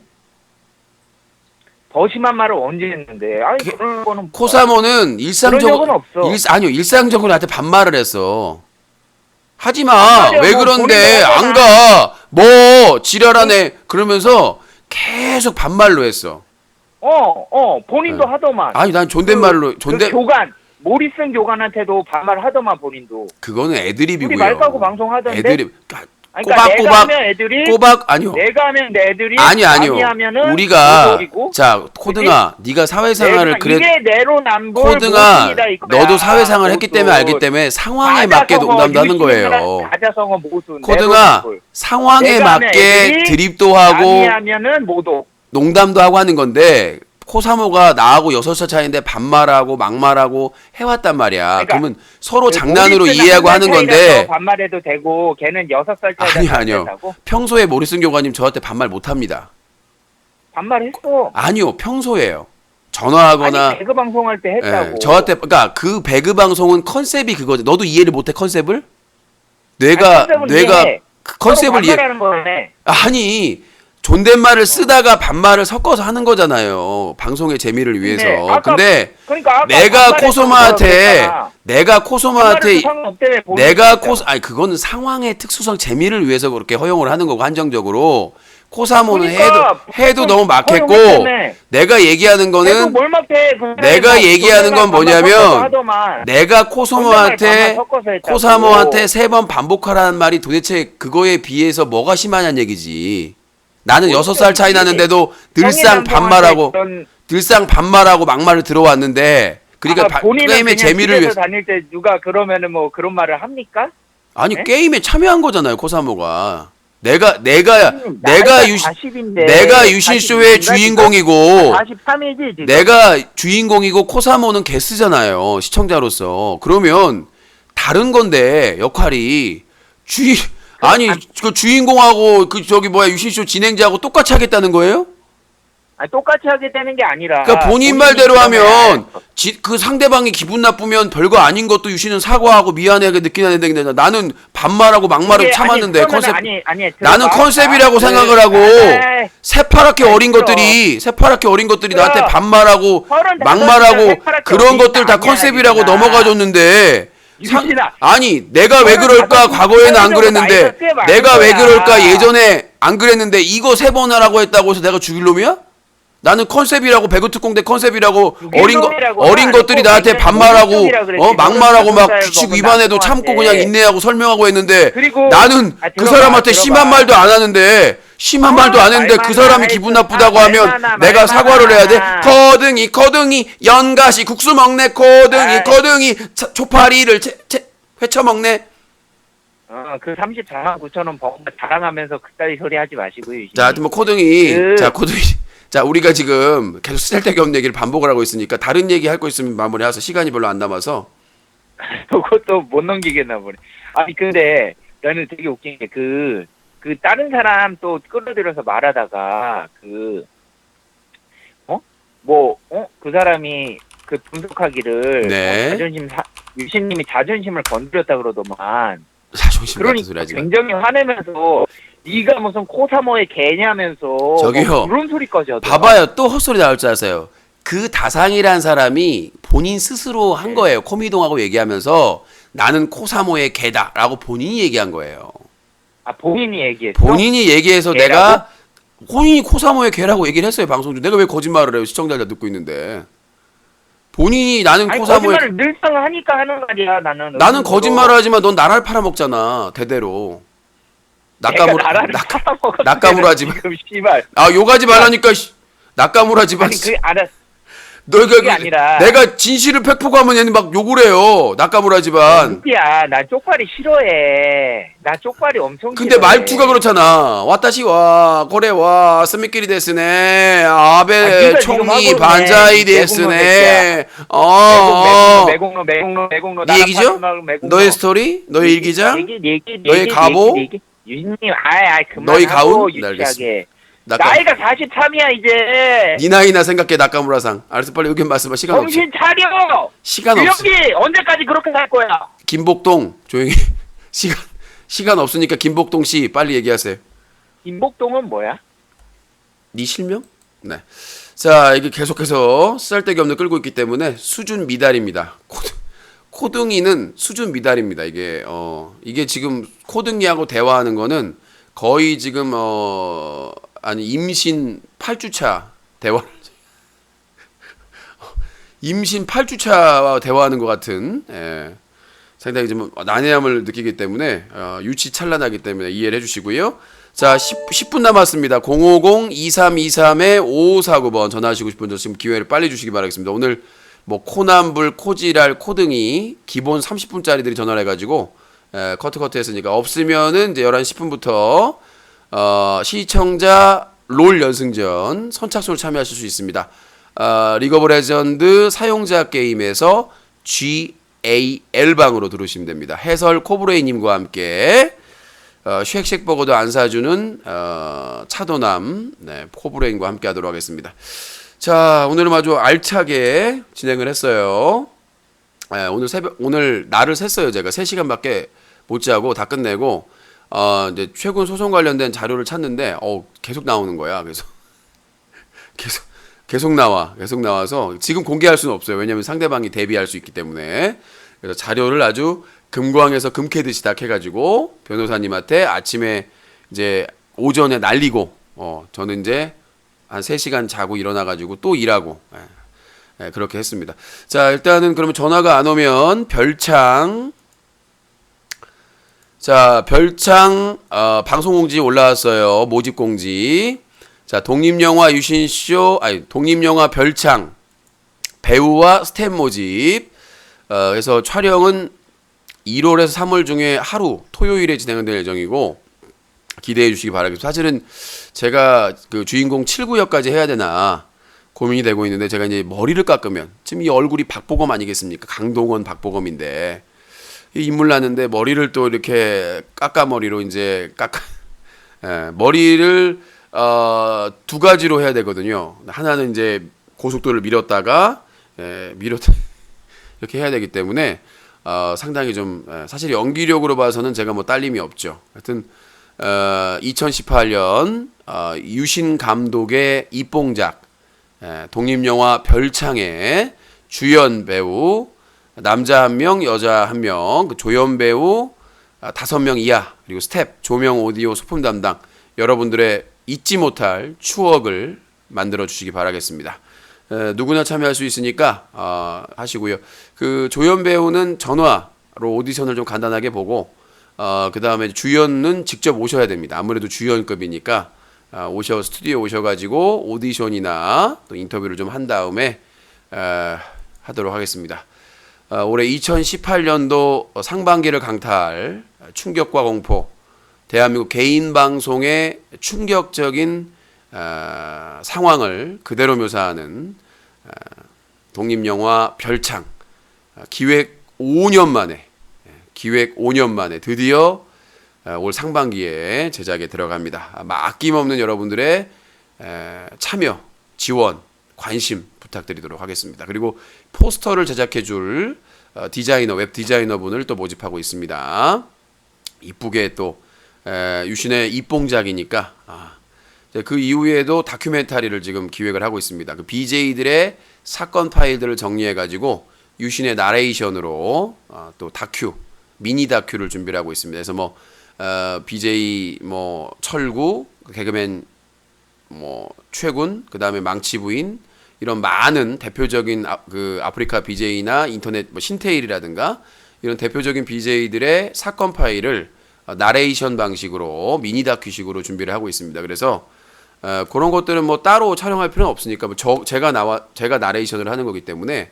더 심한 말을 언제 했는데? 아니 그런 거는 코사모는 그런 적은 없어. 아니요, 일상적으로 나한테 반말을 했어. 하지 마. 반말이야, 왜 뭐 그런데 본인도 안 가? 뭐 지랄하네. 그러면서 계속 반말로 했어. 본인도 네. 하더만. 아니 난 존댓말로 그 교관 모리슨 교관한테도 반말하더만 본인도. 그거는 애드립이고요. 우리 말 까고 방송하던데. 애드립. 그러니까 내가 꼬박꼬박 하면 애들이 아니요. 내가 하면 애들이 아니요. 남이 하면은 우리가 모독이고. 자 코등아 네가 사회생활을 그래 이게 내로남불 코등아 모순이다 이거야. 너도 사회생활 했기 때문에 모순. 알기 때문에 상황에 맞게 가자성어, 농담도 하는 거예요. 가자성어 모순. 코등아 내로남불. 상황에 내가 하면 맞게 애들이 드립도 남이 하고 하면은 모독. 농담도 하고 하는 건데 코사모가 나하고 6살 차이인데 반말하고 막말하고 해왔단 말이야. 그러니까 그러면 서로 그 장난으로 모리스는 이해하고 한 하는 살 건데 차이라서 반말해도 되고 걔는 6살 차이다. 아니요. 평소에 모리슨 교관님 저한테 반말 못합니다. 반말했어. 아니요. 평소에요. 전화하거나 아니 배그 방송할 때 했다고. 예, 저한테 그러니까 그 배그 방송은 컨셉이 그거지. 너도 이해를 못해 컨셉을? 아니, 컨셉은 이해해. 그 컨셉을 서로 반말하는 거네. 아니 존댓말을 쓰다가 반말을 섞어서 하는 거잖아요. 방송의 재미를 위해서. 근데 그러니까 아까 내가 반말했던 코소마한테 거잖아. 내가 코소마한테 반말해도 상관없대, 내가 본인이 아니 그거는 상황의 특수성 재미를 위해서 그렇게 허용을 하는 거고 한정적으로 코사모는 그러니까 해도 너무 막했고 허용했다며. 내가 얘기하는 계속 거는 뭘 막대. 내가 얘기하는 건 뭐냐면 하더만. 내가 코소모한테 반말 섞어서 했다고. 코사모한테 3번 반복하라는 말이 도대체 그거에 비해서 뭐가 심하냐는 얘기지. 나는 6살 차이 나는데도 늘상 반말하고 막말을 들어왔는데 그러니까 게임의 재미를 위해서 다닐 때 누가 그러면은 뭐 그런 말을 합니까? 아니 네? 게임에 참여한 거잖아요 코사모가. 내가 나이가 40인데 내가 유신쇼의 주인공이고 43이지 지금. 내가 주인공이고 코사모는 게스트잖아요 시청자로서. 그러면 다른 건데 역할이 아니 그 주인공하고 그 저기 뭐야 유신쇼 진행자하고 똑같이 하겠다는 거예요? 아니, 똑같이 하겠다는 게 아니라 그러니까 본인 말대로 하면 그 상대방이 기분 나쁘면 별거 아닌 것도 유신은 사과하고 미안하게 느끼는 데 나는 반말하고 막말을 참았는데 컨셉 나는 컨셉이라고 생각을 하고 새파랗게 어린 것들이 나한테 반말하고 막말하고 그런 것들 다 컨셉이라고 넘어가줬는데 아니 내가 왜 그럴까 과거에는 안 그랬는데 내가 왜 그럴까 예전에 안 그랬는데 이거 3번 하라고 했다고 해서 내가 죽일 놈이야? 나는 컨셉이라고 배구 특공대 컨셉이라고 어린 것들이 나한테 반말하고 막말하고 막 규칙 위반해도 참고 그냥 인내하고 설명하고 했는데 나는 그 사람한테 심한 말도 안 하는데 그 사람이 기분 나쁘다고 하면 내가 사과를 해야 돼? 거등이 연가시 국수 먹네 거등이 초파리를 회쳐 먹네. 그 34만 9천 원 버거 자랑하면서 그따위 소리 하지 마시고요. 자, 하여튼 뭐 코등이 자 우리가 지금 계속 쓸데기 없는 얘기를 반복을 하고 있으니까 다른 얘기 할 거 있으면 마무리해서 시간이 별로 안 남아서 그것도 못 넘기겠나 보네. 아니 근데 나는 되게 웃긴 게 그 다른 사람 또 끌어들여서 말하다가 그 사람이 그 분석하기를 네. 유신님이 자존심을 건드렸다 그러더만. 자존심 같은 소리 그러니까 하지 마. 굉장히 화내면서 네가 무슨 코사모의 개냐면서 저기요. 그런 소리까지 하더라. 봐봐요. 또 헛소리 나올 줄 아세요. 그 다상이란 사람이 본인 스스로 한 거예요. 코미동하고 얘기하면서 나는 코사모의 개다라고 본인이 얘기한 거예요. 아 본인이 얘기했어? 본인이 얘기해서 개라고? 내가 본인이 코사모의 개라고 얘기를 했어요. 방송 중. 내가 왜 거짓말을 해요. 시청자들 다 듣고 있는데. 본인이 나는 아니, 코사모의 거짓말을 늘상 하니까 하는 말이야. 나는 거짓말을 하지만 넌 나라를 팔아먹잖아. 대대로. 낙가무라 하지 마. 욕하지 말라니까. 낙가무라 하지 마. 아니 그게 알았어. 그게 아니라 내가 진실을 팩폭하면 얘는 막 욕을 해요. 낙가무라 하지만. 야, 나 쪽발이 싫어해. 나 쪽발이 엄청 근데 싫어해. 말투가 그렇잖아. 와타시와 고래와 스미끼리 데스네. 아베 총리 반자이 데스네. 매국노. 네 얘기죠? 너의 스토리? 너의 일기장? 너의 가보? 유진님, 그만하고 너의 가운? 유치하게. 나이가 43이야 이제. 네 나이나 생각해 나카무라상. 알았어 빨리 의견 말씀해. 시간 없어. 정신 차려. 시간 없어. 유영기 언제까지 그렇게 살 거야? 김복동 조용히. 시간 없으니까 김복동 씨 빨리 얘기하세요. 김복동은 뭐야? 네 실명? 네. 자, 이게 계속해서 쓸데기 없는 끌고 있기 때문에 수준 미달입니다. 코등이는 수준 미달입니다. 이게 지금 코등이하고 대화하는 거는 거의 지금 아니 임신 8주차 대화를 임신 8주차와 대화하는 것 같은 상당히 좀 난해함을 느끼기 때문에 유치찬란하기 때문에 이해를 해주시고요. 자, 10분 남았습니다. 050-2323-5549번 전화하시고 싶은 분 지금 기회를 빨리 주시기 바라겠습니다. 오늘 뭐 코남불, 코지랄, 코등이 기본 30분짜리들이 전화를 해가지고 커트 했으니까 없으면은 이제 11시 10분부터 시청자 롤 연승전 선착순으로 참여하실 수 있습니다. 리그 오브 레전드 사용자 게임에서 GAL방으로 들어오시면 됩니다. 해설 코브레이님과 함께 쉑쉑버거도 안 사주는 차도남 코브레인과 함께 하도록 하겠습니다. 자, 오늘은 아주 알차게 진행을 했어요. 오늘 날을 샜어요. 제가 3시간밖에 못 자고 다 끝내고 이제 최근 소송 관련된 자료를 찾는데 계속 나오는 거야. 그래서 계속 나와서 지금 공개할 수는 없어요. 왜냐하면 상대방이 대비할 수 있기 때문에. 그래서 자료를 아주 금광에서 금캐듯이 다 해가지고 변호사님한테 아침에 이제 오전에 날리고 저는 이제 한 3시간 자고 일어나가지고 또 일하고 그렇게 했습니다. 자, 일단은 그러면 전화가 안 오면 별창 방송공지 올라왔어요. 모집공지. 자, 독립영화 유신쇼 독립영화 별창 배우와 스텝 모집. 그래서 촬영은 1월에서 3월 중에 하루 토요일에 진행될 예정이고 기대해 주시기 바라겠습니다. 사실은 제가 그 주인공 7구역까지 해야 되나 고민이 되고 있는데 제가 이제 머리를 깎으면 지금 이 얼굴이 박보검 아니겠습니까? 강동원 박보검인데 인물 났는데 머리를 또 이렇게 깎아머리로 이제 머리를 두 가지로 해야 되거든요. 하나는 이제 고속도로를 밀었다가 이렇게 해야 되기 때문에 상당히 좀 사실 연기력으로 봐서는 제가 뭐 딸림이 없죠. 하여튼 2018년 유신 감독의 입봉작 독립영화 별창의 주연 배우 남자 1명, 여자 1명, 그 조연 배우 5명 이하 그리고 스텝, 조명, 오디오, 소품 담당 여러분들의 잊지 못할 추억을 만들어 주시기 바라겠습니다. 누구나 참여할 수 있으니까 하시고요. 그 조연 배우는 전화로 오디션을 좀 간단하게 보고 그 다음에 주연은 직접 오셔야 됩니다. 아무래도 주연급이니까 스튜디오에 오셔가지고 오디션이나 또 인터뷰를 좀 한 다음에 하도록 하겠습니다. 올해 2018년도 상반기를 강타할 충격과 공포, 대한민국 개인 방송의 충격적인 상황을 그대로 묘사하는 독립영화 별창 기획 5년 만에 드디어 올 상반기에 제작에 들어갑니다. 아낌없는 여러분들의 참여, 지원, 관심 부탁드리도록 하겠습니다. 그리고 포스터를 제작해줄 웹 디자이너 분을 또 모집하고 있습니다. 이쁘게 또 유신의 입봉작이니까 그 이후에도 다큐멘터리를 지금 기획을 하고 있습니다. 그 BJ들의 사건 파일들을 정리해가지고 유신의 나레이션으로 또 미니 다큐를 준비를 하고 있습니다. 그래서 BJ 철구, 개그맨 최군, 그 다음에 망치부인 이런 많은 대표적인 그 아프리카 BJ나 인터넷 신테일이라든가 이런 대표적인 BJ들의 사건 파일을 나레이션 방식으로 미니 다큐식으로 준비를 하고 있습니다. 그래서 그런 것들은 따로 촬영할 필요는 없으니까 제가 나레이션을 하는 거기 때문에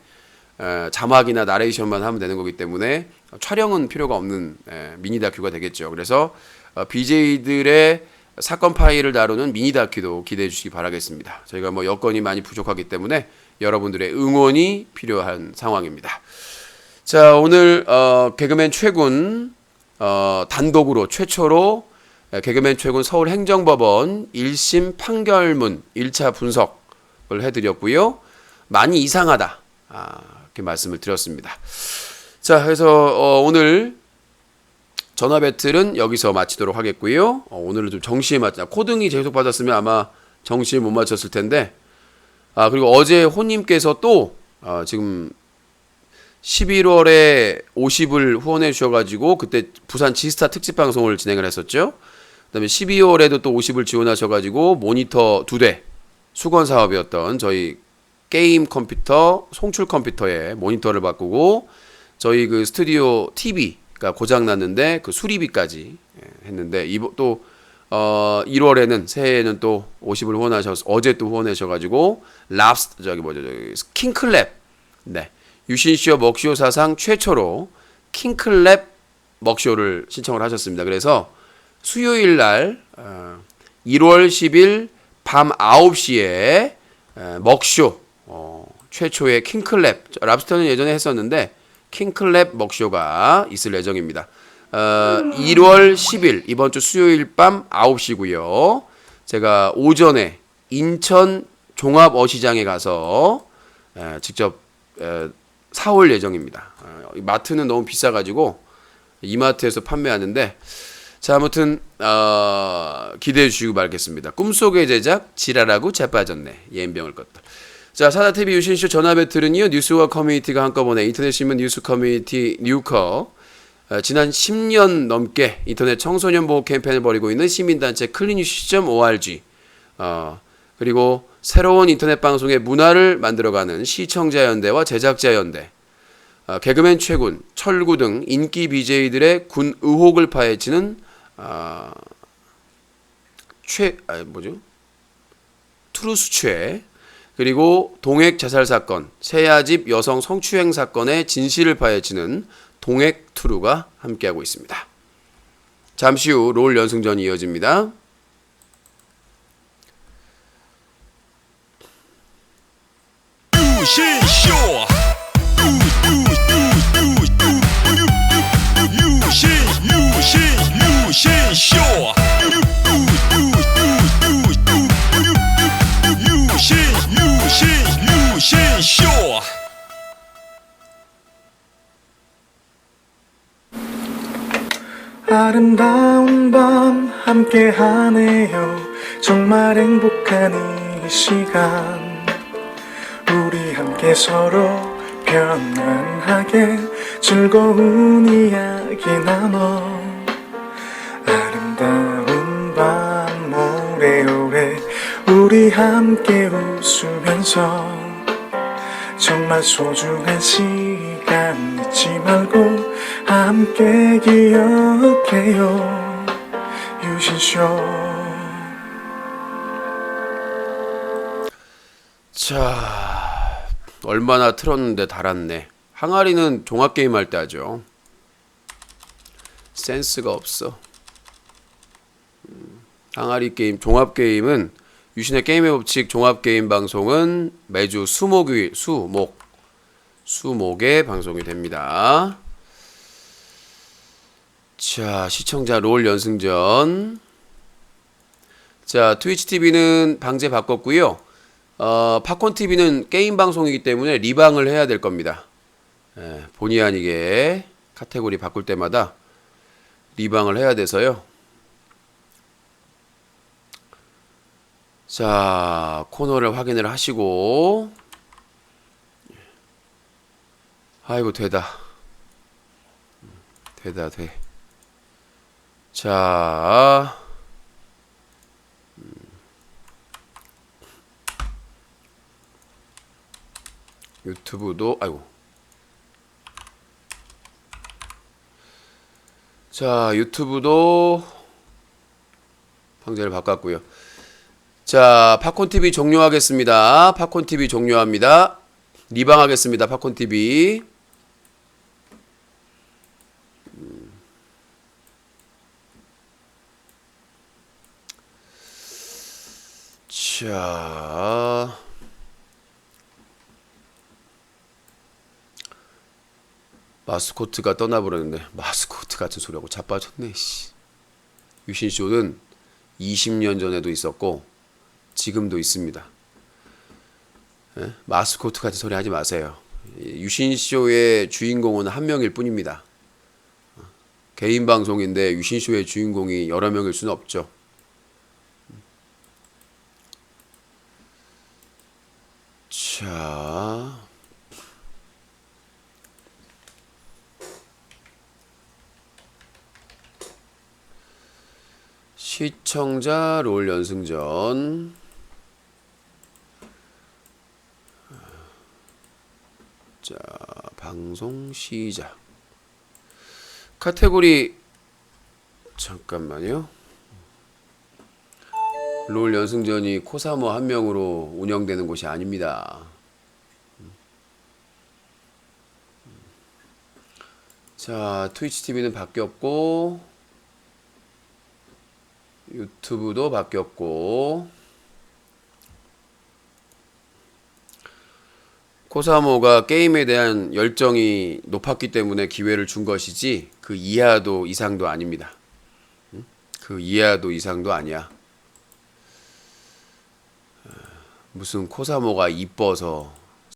자막이나 나레이션만 하면 되는 거기 때문에 촬영은 필요가 없는 미니 다큐가 되겠죠. 그래서 BJ들의 사건 파일을 다루는 미니 다큐도 기대해 주시기 바라겠습니다. 저희가 여건이 많이 부족하기 때문에 여러분들의 응원이 필요한 상황입니다. 자, 오늘 개그맨 최군 단독으로 최초로 개그맨 최군 서울행정법원 1심 판결문 1차 분석을 해드렸고요. 많이 이상하다 이렇게 말씀을 드렸습니다. 자, 그래서 오늘 전화 배틀은 여기서 마치도록 하겠고요. 오늘은 좀 정시에 맞자. 코등이 계속 받았으면 아마 정시에 못 맞췄을 텐데. 그리고 어제 호님께서 또 지금 11월에 50을 후원해 주셔가지고 그때 부산 지스타 특집 방송을 진행을 했었죠. 그다음에 12월에도 또 50을 지원하셔가지고 모니터 2대 수건 사업이었던 저희 게임 컴퓨터, 송출 컴퓨터에 모니터를 바꾸고 저희 그 스튜디오 TV가 고장 났는데 그 수리비까지 했는데 또 1월에는 새해에는 또 50을 후원하셔서 어제 또 후원하셔가지고 킹클랩 네 유신쇼 먹쇼 사상 최초로 킹클랩 먹쇼를 신청을 하셨습니다. 그래서 수요일 날 1월 10일 밤 9시에 먹쇼 최초의 킹클랩 랍스터는 예전에 했었는데 킹클랩 먹쇼가 있을 예정입니다. 1월 10일 이번 주 수요일 밤 9시고요. 제가 오전에 인천 종합어시장에 가서 직접 사올 예정입니다. 마트는 너무 비싸가지고 이마트에서 판매하는데 자 아무튼 기대해 주시고 말겠습니다. 꿈속의 제작 지랄하고 자빠졌네 예인병을 껐다. 자 사다TV 유신쇼 전화 배틀은요 뉴스와 커뮤니티가 한꺼번에 인터넷 신문 뉴스 커뮤니티 뉴커 지난 10년 넘게 인터넷 청소년 보호 캠페인을 벌이고 있는 시민단체 클린뉴스.org 그리고 새로운 인터넷 방송의 문화를 만들어가는 시청자연대와 제작자연대 개그맨 최군, 철구 등 인기 BJ들의 군 의혹을 파헤치는 트루스최 그리고 동액 자살 사건, 세아집 여성 성추행 사건의 진실을 파헤치는 동액 트루가 함께하고 있습니다. 잠시 후 롤 연승전이 이어집니다. 아름다운 밤 함께하네요. 정말 행복한 이 시간 우리 함께 서로 편안하게 즐거운 이야기 나눠 아름다운 밤 오래오래 우리 함께 웃으면서 정말 소중한 시간 잊지 말고 함께 기억해요 유신쇼. 자 얼마나 틀었는데 달았네. 항아리는 종합게임 할 때 하죠. 센스가 없어. 항아리 게임 종합게임은 유신의 게임의 법칙 종합게임 방송은 매주 수목에 방송이 됩니다. 자 시청자 롤 연승전. 자 트위치 TV는 방제 바꿨고요. 팝콘 TV는 게임 방송이기 때문에 리방을 해야 될 겁니다. 본의 아니게 카테고리 바꿀 때마다 리방을 해야 돼서요. 자 코너를 확인을 하시고 아이고 되다 돼. 자 유튜브도 자 유튜브도 방제를 바꿨고요. 자 팝콘TV 종료하겠습니다. 팝콘TV 종료합니다. 리방하겠습니다. 팝콘TV. 자 마스코트가 떠나버렸는데 마스코트 같은 소리하고 자빠졌네. 유신쇼는 20년 전에도 있었고 지금도 있습니다. 마스코트 같은 소리 하지 마세요. 유신쇼의 주인공은 한 명일 뿐입니다. 개인 방송인데 유신쇼의 주인공이 여러 명일 수는 없죠. 자, 시청자 롤 연승전. 자, 방송 시작. 카테고리 잠깐만요. 롤 연승전이 코사모 한 명으로 운영되는 곳이 아닙니다. 자, 트위치 TV는 바뀌었고 유튜브도 바뀌었고 코사모가 게임에 대한 열정이 높았기 때문에 기회를 준 것이지 그 이하도 이상도 아닙니다. 그 이하도 이상도 아니야. 무슨 코사모가 이뻐서